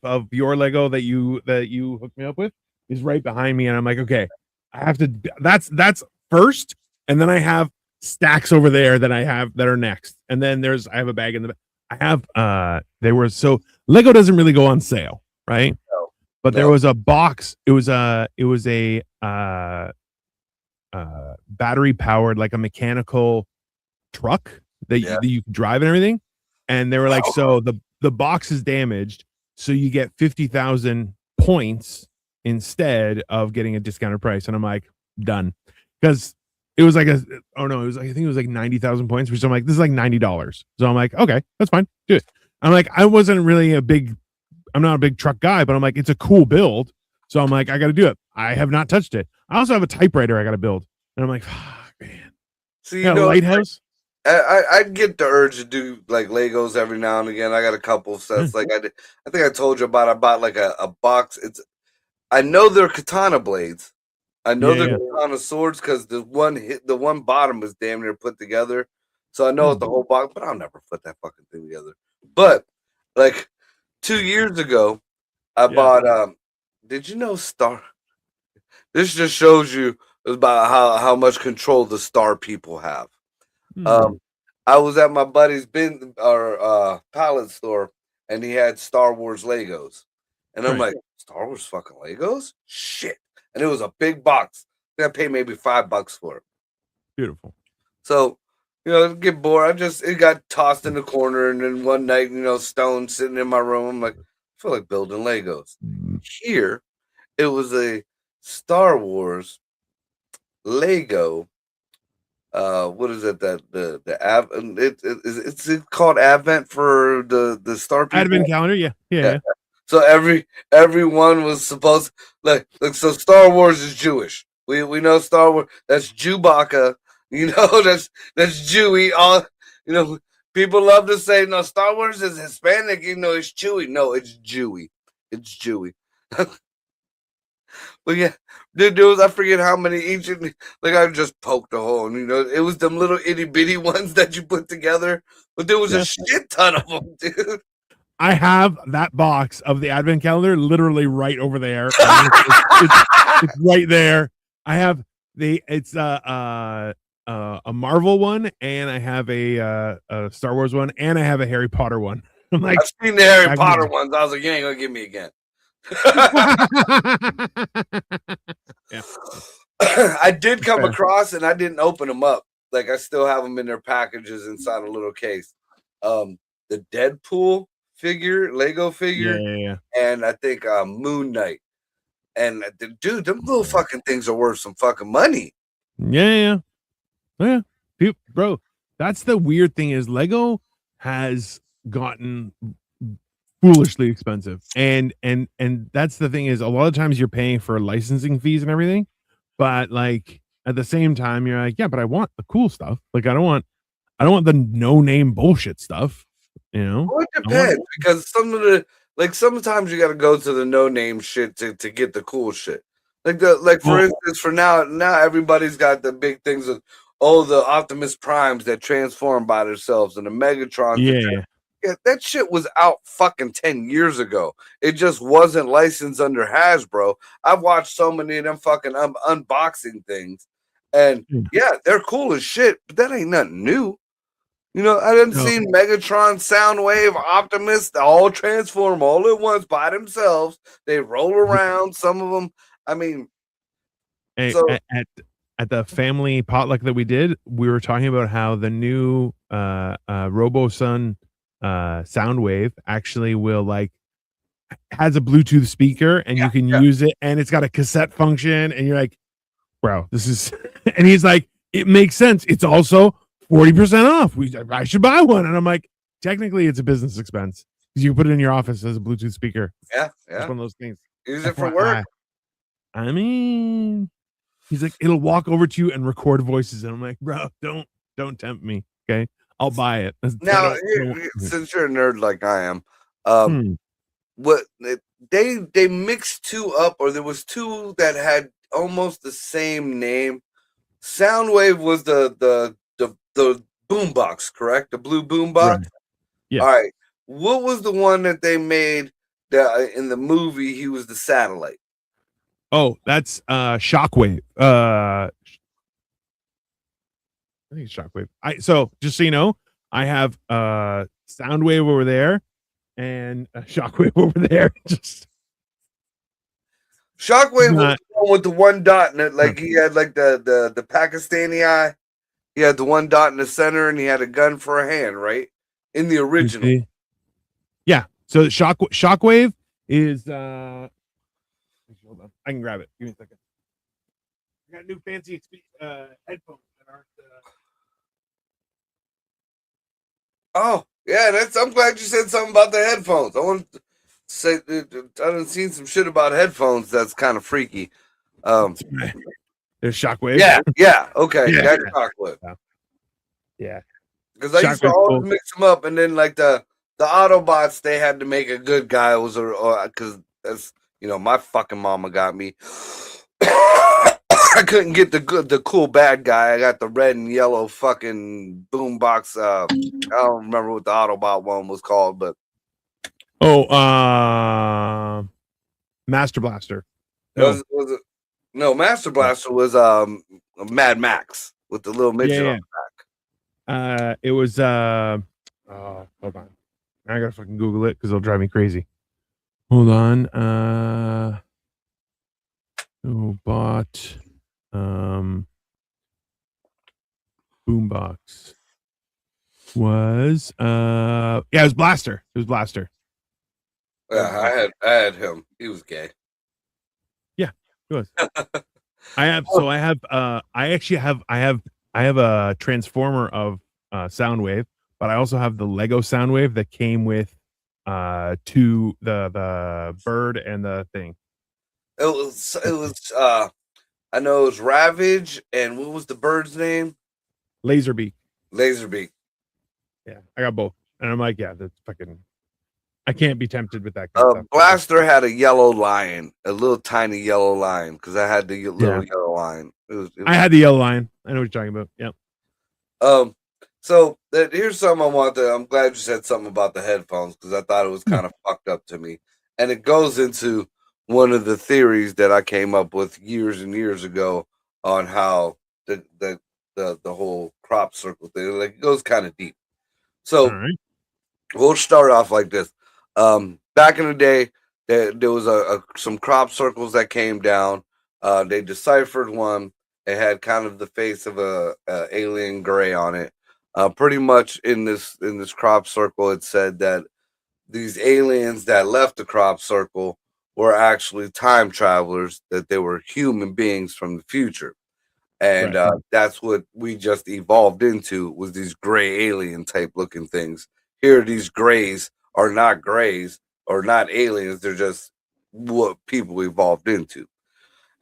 of your Lego that you hooked me up with is right behind me, and I'm like, okay, I have to. That's first, and then I have stacks over there that I have that are next, and then I have a bag in the. I have Lego doesn't really go on sale, right? No. But there was a box. It was a battery powered, like a mechanical truck that you could drive and everything. And they were like, so the box is damaged, so you get 50,000 points instead of getting a discounted price. And I'm like, done. Because it was like I think it was like 90,000 points, which I'm like, this is like $90. So I'm like, okay, that's fine. Do it. I'm like, I'm not a big truck guy, but I'm like, it's a cool build. So I'm like, I got to do it. I have not touched it. I also have a typewriter I got to build. And I'm like, fuck, man. See, a lighthouse? I get the urge to do like Legos every now and again. I got a couple of sets. Like I think I told you about. I bought like a box. I know they're katana blades. I know they're katana swords because the one bottom is damn near put together. So I know it's the whole box, but I'll never put that fucking thing together. But like 2 years ago, I bought. Did you know Star? This just shows you about how much control the Star people have. I was at my buddy's pallet store, and he had Star Wars Legos, and I'm like, Star Wars fucking Legos, shit! And it was a big box. I think I paid maybe $5 for it. Beautiful. So, get bored. It got tossed in the corner, and then one night, Stone sitting in my room. I'm like, I feel like building Legos. Here, it was a Star Wars Lego. What is it that it's called Advent for the Star people? Advent calendar, yeah. So everyone was supposed so Star Wars is Jewish. We know Star Wars, that's Chewbacca, that's Jewy. All people love to say no, Star Wars is Hispanic, it's Chewy. No, it's Jewy. It's Jewy. But yeah, there was, I forget how many each. Like I just poked a hole, and it was them little itty bitty ones that you put together. But there was a shit ton of them, dude. I have that box of the Advent calendar literally right over there. It's right there. I have it's a Marvel one, and I have a Star Wars one, and I have a Harry Potter one. I'm like, I've seen the Harry Potter ones. I was like, you ain't gonna give me again. I did come across, and I didn't open them up. Like I still have them in their packages inside a little case. the Deadpool figure, Lego figure, Yeah. and I think Moon Knight. And dude, them little fucking things are worth some fucking money. Yeah. Bro, that's the weird thing is Lego has gotten foolishly expensive. And that's the thing is a lot of times you're paying for licensing fees and everything, but like at the same time you're like, yeah, but I want the cool stuff. Like I don't want the no-name bullshit stuff, you know? Well, it depends because some of the sometimes you got to go to the no name shit to get the cool shit. For instance, for now everybody's got the big things of the Optimus Primes that transform by themselves and the Megatrons. Yeah, that shit was out fucking 10 years ago. It just wasn't licensed under Hasbro. I've watched so many of them fucking unboxing things, and yeah, they're cool as shit, but that ain't nothing new. You know, I didn't see Megatron, Soundwave, Optimus, they all transform all at once by themselves. They roll around, some of them. I mean, at the family potluck that we did, we were talking about how the new RoboSun Soundwave actually will has a Bluetooth speaker and you can use it, and it's got a cassette function, and you're like, bro, this is and he's like, it makes sense. It's also 40% off. I should buy one. And I'm like, technically it's a business expense because you can put it in your office as a Bluetooth speaker. Yeah. It's one of those things. Use it for work. I mean, he's like, it'll walk over to you and record voices. And I'm like, bro, don't tempt me. Okay. I'll buy it. Now, since you're a nerd like I am, what they mixed two up, or there was two that had almost the same name. Soundwave was the boombox, correct? The blue boombox. Right. Yeah. All right. What was the one that they made that in the movie? He was the satellite. Oh, that's Shockwave. I think it's Shockwave. So just so you know, I have Soundwave over there and Shockwave over there. Just Shockwave was the one with the one dot in it, like he had like the Pakistani eye. He had the one dot in the center, and he had a gun for a hand, right? In the original. Yeah. So Shockwave is hold on. I can grab it. Give me a second. I got new fancy headphones that aren't Oh, yeah, I'm glad you said something about the headphones. I want to say I done seen some shit about headphones that's kind of freaky. There's Shockwave. Yeah, okay. That's Shockwave. Yeah. Because I used to always mix them up, and then like the Autobots, they had to make a good guy. Because that's my fucking mama got me. I couldn't get the cool bad guy. I got the red and yellow fucking boombox. I don't remember what the Autobot one was called, but Master Blaster. Was it? No, Master Blaster was Mad Max with the little midget on the back. It was hold on. I gotta fucking Google it because it'll drive me crazy. Hold on. Bot boombox was it was Blaster. It was Blaster. Yeah, I had him. He was gay. Yeah, he was. I have a transformer of Soundwave, but I also have the Lego Soundwave that came with the bird and the thing. It was I know it was Ravage, and what was the bird's name? Laserbeak. Yeah, I got both. And I'm like, yeah, that's fucking I can't be tempted with that kind of stuff. Blaster had a yellow lion, a little tiny yellow lion, because I had the little yellow lion. I had the yellow lion. I know what you're talking about. Yeah. So here's something I want to. I'm glad you said something about the headphones because I thought it was kind of fucked up to me, and it goes into one of the theories that I came up with years and years ago on how the whole crop circle thing, like, it goes kind of deep. So we'll start off like this. Back in the day, there was some crop circles that came down. They deciphered one. It had kind of the face of a alien gray on it. Pretty much in this crop circle, it said that these aliens that left the crop circle were actually time travelers, that they were human beings from the future. And that's what we just evolved into, was these gray alien type looking things. Here, these grays are not grays or not aliens. They're just what people evolved into.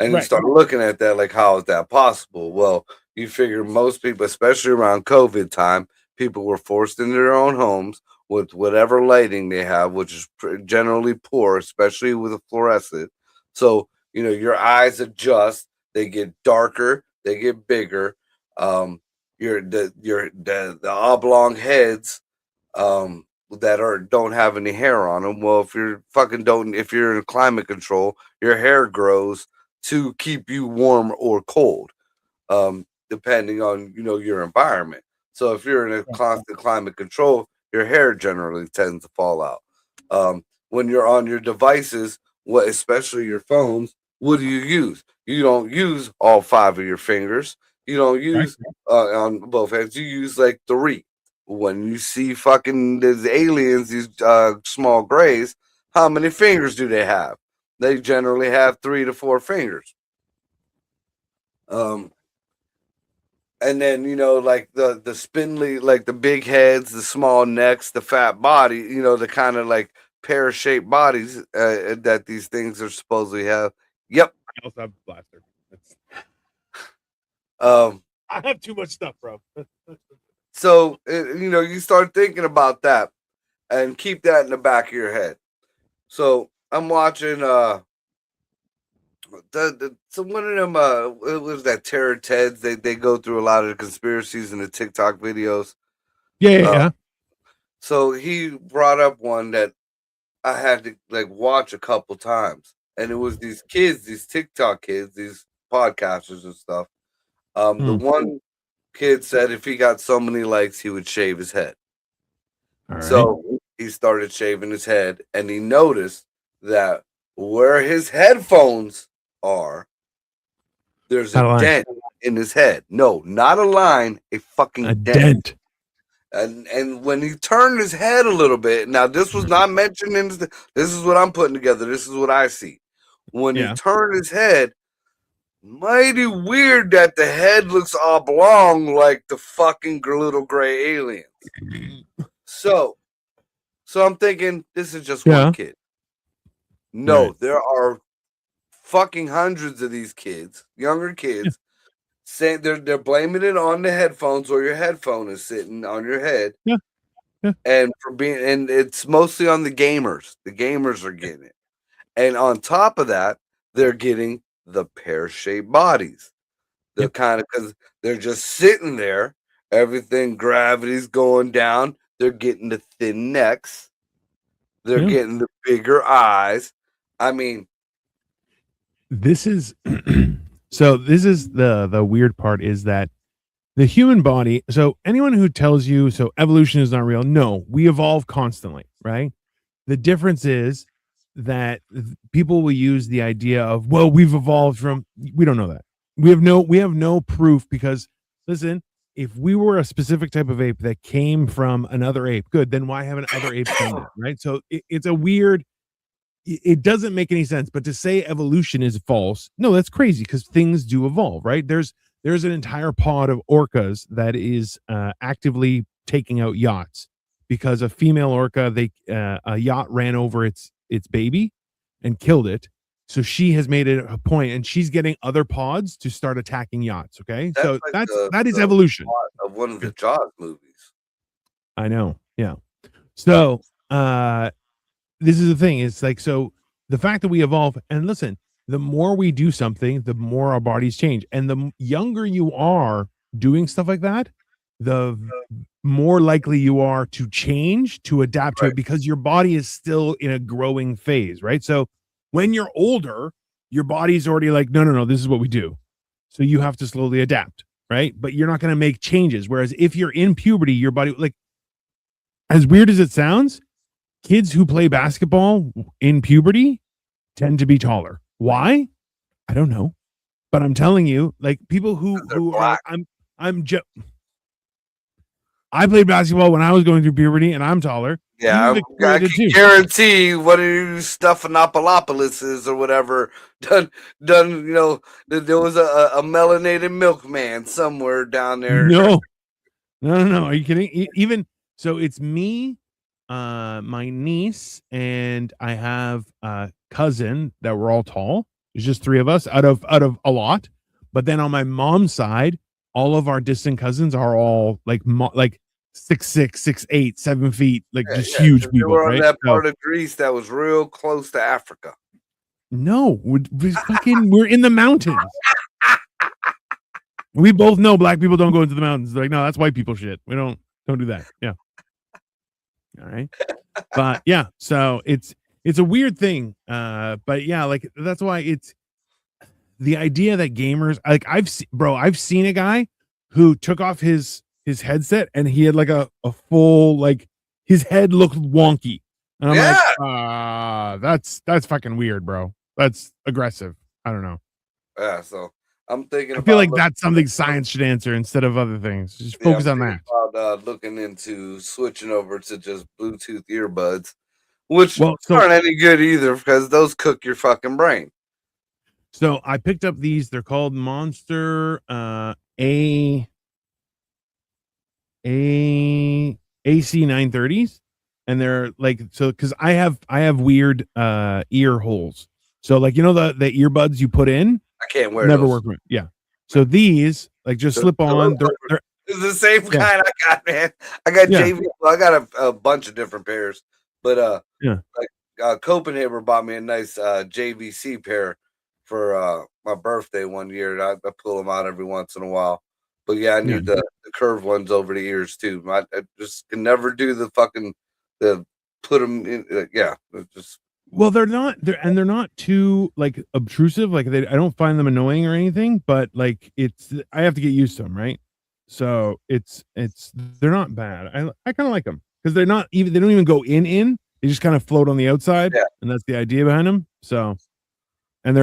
And you start looking at that like, how is that possible? Well, you figure most people, especially around COVID time, people were forced into their own homes with whatever lighting they have, which is generally poor, especially with a fluorescent. So, your eyes adjust, they get darker, they get bigger. The oblong heads that don't have any hair on them. Well, if you're in climate control, your hair grows to keep you warm or cold, depending on your environment. So if you're in a constant climate control, your hair generally tends to fall out. When you're on your devices, especially your phones, what do you use? You don't use all 5 of your fingers. You don't use on both hands. You use like 3. When you see fucking these aliens, these small grays, how many fingers do they have? They generally have 3 to 4 fingers. And then like the spindly, like the big heads, the small necks, the fat body, the kind of like pear-shaped bodies that these things are supposedly have. Yep. I also have a blaster. I have too much stuff, bro. So you start thinking about that and keep that in the back of your head. So I'm watching so one of them it was that Terror Teds. They go through a lot of the conspiracies in the TikTok videos. Yeah. So he brought up one that I had to like watch a couple times, and it was these kids, these TikTok kids, these podcasters and stuff. The one kid said if he got so many likes, he would shave his head. So he started shaving his head, and he noticed that where his headphones are, there's a dent in his head. No, not a line, a fucking dent. And when he turned his head a little bit, now this was not mentioned in this is what I'm putting together. This is what I see. When he turned his head, mighty weird that the head looks oblong like the fucking little gray aliens. So I'm thinking this is just one kid. No, there are fucking hundreds of these kids, younger kids, saying they're blaming it on the headphones, or your headphone is sitting on your head. And it's mostly on the gamers. The gamers are getting it. And on top of that, they're getting the pear-shaped bodies. They're kind of, because they're just sitting there, everything, gravity's going down. They're getting the thin necks. They're getting the bigger eyes. I mean, this is so this is the weird part, is that the human body, so anyone who tells you so evolution is not real, no, we evolve constantly, right? The difference is that people will use the idea of, well, we've evolved from, we don't know that. We have no proof, because listen, if we were a specific type of ape that came from another ape, good, then why haven't other apes done that, right? So it's a weird, it doesn't make any sense. But to say evolution is false, no, that's crazy, because things do evolve, right? There's an entire pod of orcas that is actively taking out yachts because a female orca, a yacht ran over its baby and killed it. So she has made it a point, and she's getting other pods to start attacking yachts. Okay, so like that is evolution of one of the Jaws movies. I know, yeah. So this is the thing. It's like, so the fact that we evolve, and listen, the more we do something, the more our bodies change, and the younger you are doing stuff like that, the more likely you are to change, to adapt to it, because your body is still in a growing phase, right? So when you're older, your body's already like, no, this is what we do. So you have to slowly adapt, right? But you're not going to make changes. Whereas if you're in puberty, your body, like, as weird as it sounds, kids who play basketball in puberty tend to be taller. Why? I don't know. But I'm telling you, like, people who are, I played basketball when I was going through puberty, and I'm taller. Yeah, You, Victoria, I did can too. guarantee one of you Stephanopoulos is or whatever done. You know, there was a melanated milkman somewhere down there. No, no. Are you kidding? Even so, it's me, my niece, and I have a cousin that we're all tall. It's just three of us out of a lot. But then on my mom's side, all of our distant cousins are all like 6'6", 6'8", 7 feet, like just Yeah, huge 'cause they people, were on right? that So, part of Greece that was real close to Africa. no, we're in the mountains. We both know black people don't go into the mountains. They're like, no, that's white people shit. We don't do that. Yeah. All right. But yeah, so it's a weird thing. But yeah, like that's why it's the idea that gamers like I've seen a guy who took off his headset and he had like a full like his head looked wonky. And I'm like, that's fucking weird, bro. That's aggressive. I don't know. Yeah, so I'm thinking I feel like about that's something science should answer instead of other things. Just focus on that. looking into switching over to just Bluetooth earbuds, which Well, aren't any good either because those cook your fucking brain. So I picked up these. They're called Monster AC 930s, and they're like so because I have weird ear holes. So like the earbuds you put in, I can't wear never those. work. Yeah. So these like just slip on. They're it's the same kind I got, man. I got JV. I got a bunch of different pairs, but Copenhagen bought me a nice JVC pair for my birthday one year. I pull them out every once in a while. But yeah, I need the curved ones over the ears too. I just can never do the put them in. Just. Well, they're not too like obtrusive. Like I don't find them annoying or anything. But like I have to get used to them, right? So they're not bad. I kind of like them because they don't even go in. They just kind of float on the outside, and that's the idea behind them. So, and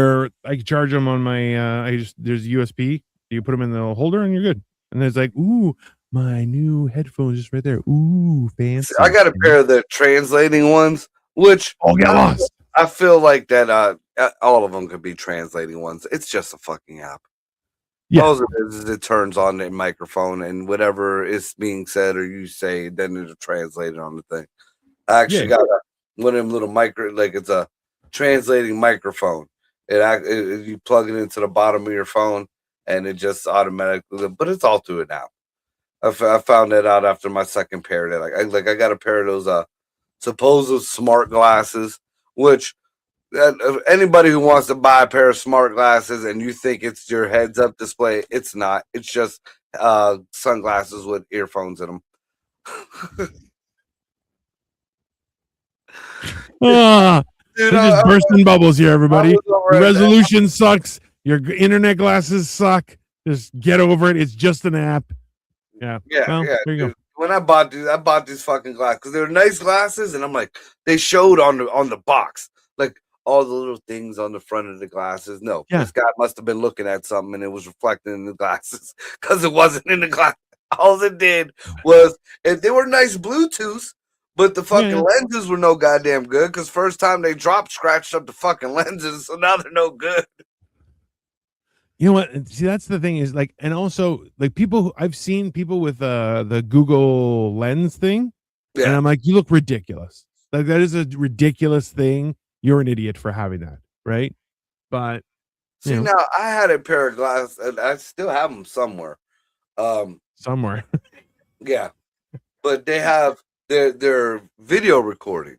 I can charge them on my. There's USB. You put them in the holder, and you're good. And there's like, ooh, my new headphones just right there. Ooh, fancy. I got a pair of the translating ones, which get lost. I feel like that. All of them could be translating ones. It's just a fucking app. Yeah. All it is it turns on the microphone and whatever is being said or you say, then it'll translate it on the thing. I actually got one of them little it's a translating microphone. You plug it into the bottom of your phone and it just automatically, but it's all through it now. I found that out after my second pair that I got a pair of those supposed smart glasses, which anybody who wants to buy a pair of smart glasses and you think it's your heads up display, it's not. It's just sunglasses with earphones in them. Dude, just bursting bubbles here, everybody. The resolution sucks. Your internet glasses suck. Just get over it. It's just an app. Yeah. There you go. When I bought these fucking glasses because they're nice glasses, and I'm like, they showed on the box like all the little things on the front of the glasses. No, this guy must have been looking at something and it was reflecting in the glasses because it wasn't in the glass. All it did was they were nice Bluetooth. But the fucking lenses were no goddamn good because first time they scratched up the fucking lenses, so now they're no good. You know what? See, that's the thing is like, and also like I've seen people with the Google Lens thing, and I'm like, you look ridiculous. Like that is a ridiculous thing. You're an idiot for having that, right? But see, now I had a pair of glasses, and I still have them somewhere. Somewhere, yeah, but they have. Their video recording,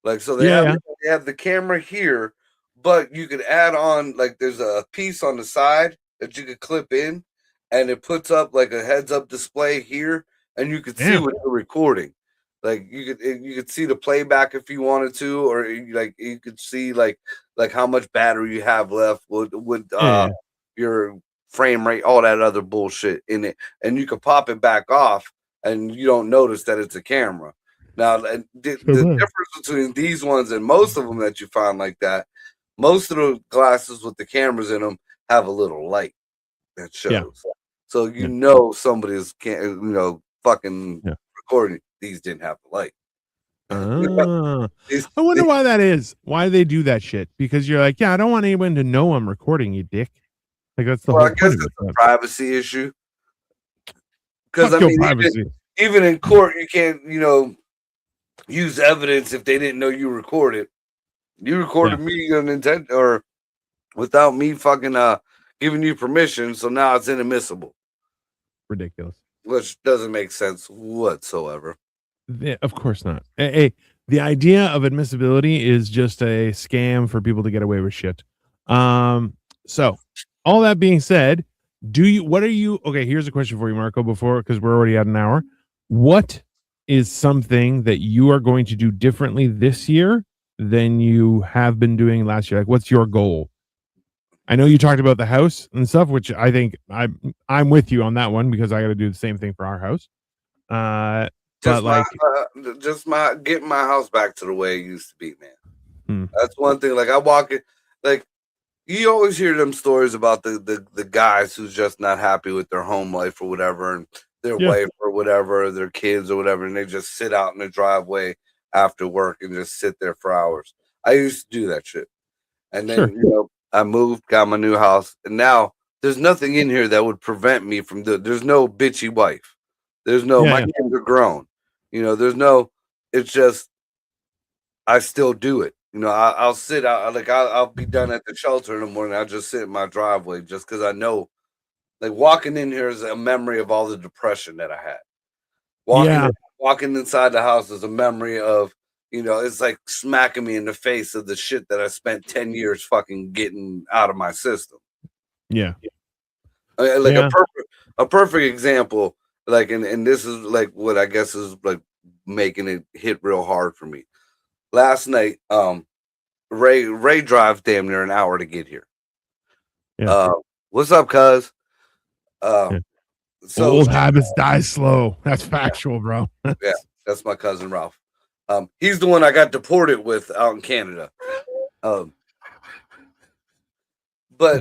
like so they have the camera here, but you could add on like there's a piece on the side that you could clip in, and it puts up like a heads up display here, and you could see what you're recording. Like you could see the playback if you wanted to, or like you could see like how much battery you have left with your frame rate, all that other bullshit in it, and you could pop it back off. And you don't notice that it's a camera. Now, the difference between these ones and most of them that you find like that, most of the glasses with the cameras in them have a little light that shows. So you know somebody is fucking Yeah. recording. These didn't have the light. I These- wonder why that is. Why they do that shit? Because you're like, yeah, I don't want anyone to know I'm recording, you dick. Like that's the well, I whole guess point of it's it. a privacy issue. Because Fuck I your mean, privacy. even in court, you can't, use evidence if they didn't know you recorded. You recorded me on intent or without me fucking giving you permission, so now it's inadmissible, Ridiculous. which doesn't make sense whatsoever. Of course not. Hey, the idea of admissibility is just a scam for people to get away with shit. So all that being said, okay, here's a question for you, Marco, because we're already at an hour. What is something that you are going to do differently this year than you have been doing last year? Like, what's your goal? I know you talked about the house and stuff, which I think I'm with you on that one because I got to do the same thing for our house. Just getting my house back to the way it used to be, man. Hmm. That's one thing. Like I walk in, like you always hear them stories about the guys who's just not happy with their home life or whatever, and their wife or whatever, their kids or whatever, and they just sit out in the driveway after work and just sit there for hours. I used to do that shit, and then I moved, got my new house, and now there's nothing in here that would prevent me from there's no bitchy wife. There's no my kids are grown. There's no. It's just I still do it. I'll sit out. Like I'll be done at the shelter in the morning. I'll just sit in my driveway just because I know, like walking in here is a memory of all the depression that I had. Walking inside the house is a memory of, it's like smacking me in the face of the shit that I spent 10 years fucking getting out of my system. Yeah. A perfect example, like, and this is like what I guess is like making it hit real hard for me. Last night, Ray drives damn near an hour to get here. Yeah. What's up, cuz? So old habits die slow. That's factual, bro. Yeah, that's my cousin Ralph. He's the one I got deported with out in Canada. But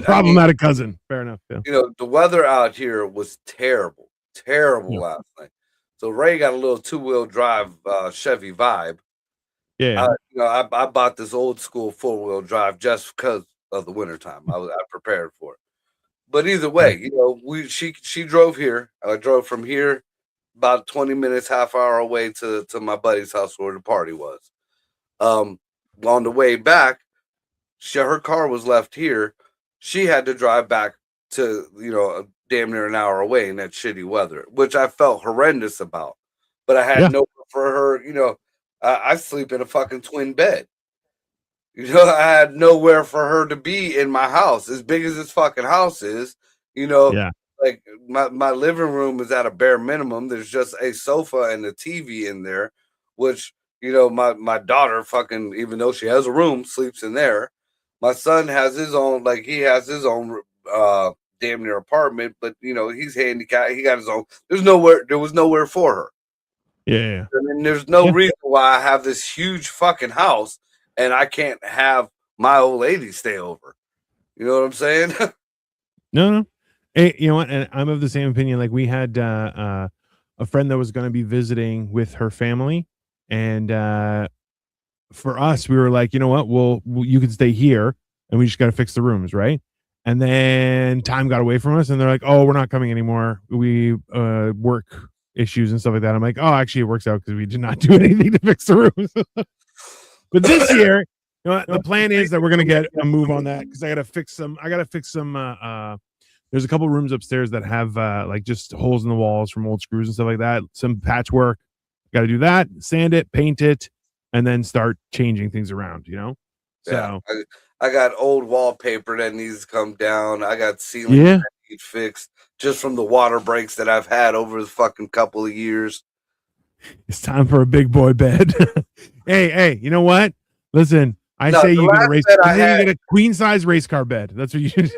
problematic cousin. Fair enough. Yeah. The weather out here was terrible last night. So Ray got a little 2-wheel drive Chevy Vibe. Yeah. I bought this old school 4-wheel drive just because of the wintertime. I prepared for it. But either way, she drove here. I drove from here about 20 minutes, half hour away to my buddy's house where the party was. On the way back, her car was left here. She had to drive back to, damn near an hour away in that shitty weather, which I felt horrendous about. But I had nowhere for her, I sleep in a fucking twin bed. I had nowhere for her to be in my house, as big as this fucking house is. Like my living room is at a bare minimum. There's just a sofa and a TV in there, which my daughter fucking, even though she has a room, sleeps in there. My son has his own, like he has his own damn near apartment, but he's handicapped. He got his own. There was nowhere for her. Yeah. And there's no reason why I have this huge fucking house and I can't have my old lady stay over. You know what I'm saying? No. Hey, you know what? And I'm of the same opinion. Like we had a friend that was going to be visiting with her family, and for us, we were like, you know what? Well, you can stay here, and we just got to fix the rooms, right? And then time got away from us, and they're like, oh, we're not coming anymore. We work issues and stuff like that. I'm like, oh, actually, it works out because we did not do anything to fix the rooms. But this year, the plan is that we're gonna get a move on that because I gotta fix some. There's a couple rooms upstairs that have like just holes in the walls from old screws and stuff like that. Some patchwork. Got to do that, sand it, paint it, and then start changing things around. So I got old wallpaper that needs to come down. I got ceiling that need fixed just from the water breaks that I've had over the fucking couple of years. It's time for a big boy bed. Hey, you know what? Listen, say you get a queen size race car bed. That's what you should.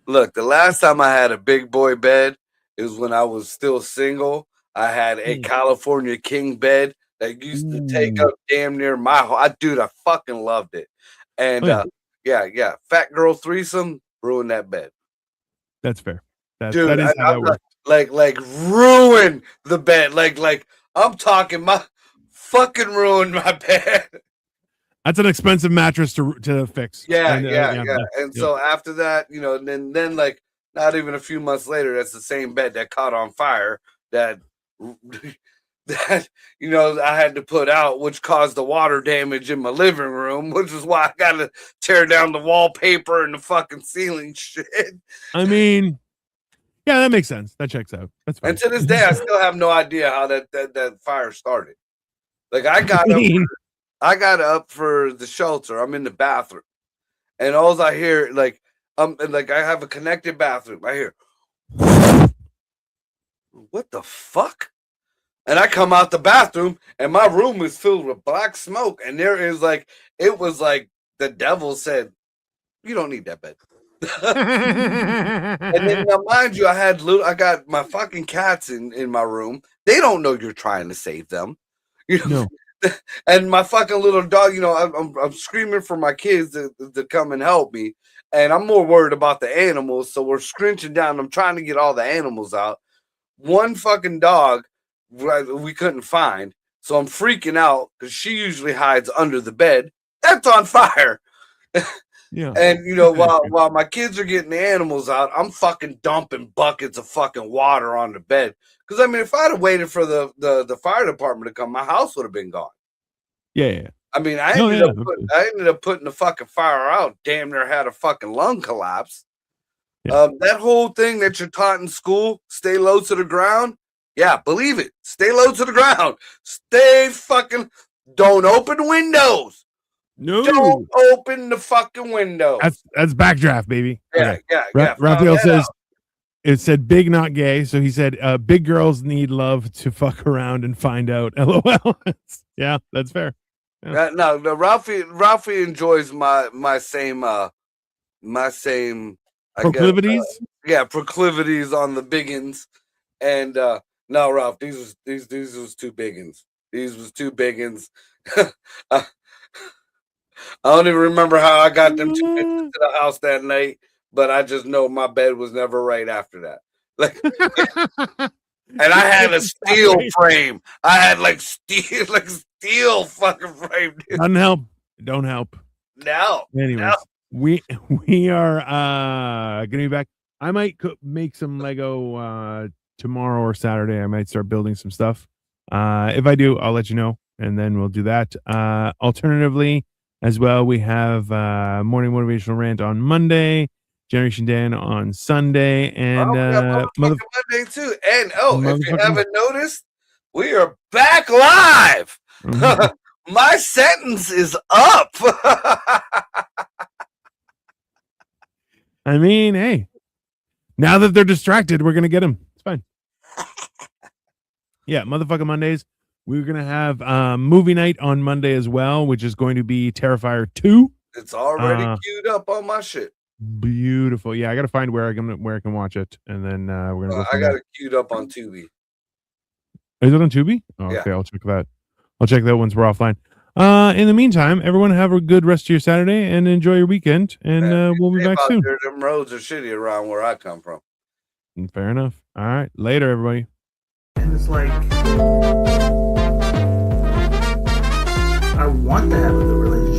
Look, the last time I had a big boy bed is when I was still single. I had a California king bed that used to take up damn near my home. I fucking loved it. And fat girl threesome ruined that bed. That's fair. That is how that works. like ruin the bed. Like I'm talking my fucking ruined my bed. That's an expensive mattress to fix. Yeah, And, yeah. And so after that, you know, then like not even a few months later, that's the same bed that caught on fire that you know I had to put out, which caused the water damage in my living room, which is why I got to tear down the wallpaper and the fucking ceiling shit. I mean, yeah, that makes sense. That checks out. That's fine. And to this day, I still have no idea how that fire started. Like I got up for the shelter. I'm in the bathroom, and all I hear, like I have a connected bathroom. I hear, what the fuck? And I come out the bathroom, and my room is filled with black smoke, and there is like it was like the devil said, "You don't need that bed." And then now, mind you, I got my fucking cats in my room. They don't know you're trying to save them. You know? No. And my fucking little dog, you know, I'm screaming for my kids to come and help me. And I'm more worried about the animals. So we're scrunching down. I'm trying to get all the animals out. One fucking dog we couldn't find. So I'm freaking out because she usually hides under the bed. That's on fire. Yeah. And you know, while my kids are getting the animals out, I'm fucking dumping buckets of fucking water on the bed. Because I mean, if I'd have waited for the fire department to come, my house would have been gone. Yeah. I mean, I ended up putting the fucking fire out. Damn near had a fucking lung collapse. Yeah. That whole thing that you're taught in school, stay low to the ground. Yeah, believe it. Stay low to the ground. Stay fucking. Don't open windows. No. Don't open the fucking window. That's backdraft, baby. Yeah, okay. yeah. Raphael says it said big, not gay. So he said big girls need love to fuck around and find out. LOL. Yeah, that's fair. Yeah. No, Ralphie enjoys my same proclivities. Proclivities on the biggins. And no, Ralph, these was too biggins. These was too biggins. I don't even remember how I got them two bitches to the house that night, but I just know my bed was never right after that. Like, and I had a steel frame. I had like steel fucking frame. Dude. Don't help. No. Anyways, we are gonna be back. I might make some Lego tomorrow or Saturday. I might start building some stuff. If I do, I'll let you know, and then we'll do that. Alternatively, as well, we have Morning Motivational Rant on Monday, Generation Dan on Sunday, and Monday too. And if you haven't noticed, we are back live. Mm-hmm. My sentence is up. I mean, hey, now that they're distracted, we're gonna get them. It's fine. Yeah, motherfucking Mondays. We're going to have movie night on Monday as well, which is going to be Terrifier 2. It's already queued up on my shit. Beautiful. Yeah, I got to find where I can watch it. And then we're going to go. I got it queued up on Tubi. Is it on Tubi? Oh, okay, yeah. I'll check that. I'll check that once we're offline. In the meantime, everyone have a good rest of your Saturday and enjoy your weekend. And we'll be back soon. Them roads are shitty around where I come from. Fair enough. All right. Later, everybody. And it's like, I want to have a good relationship.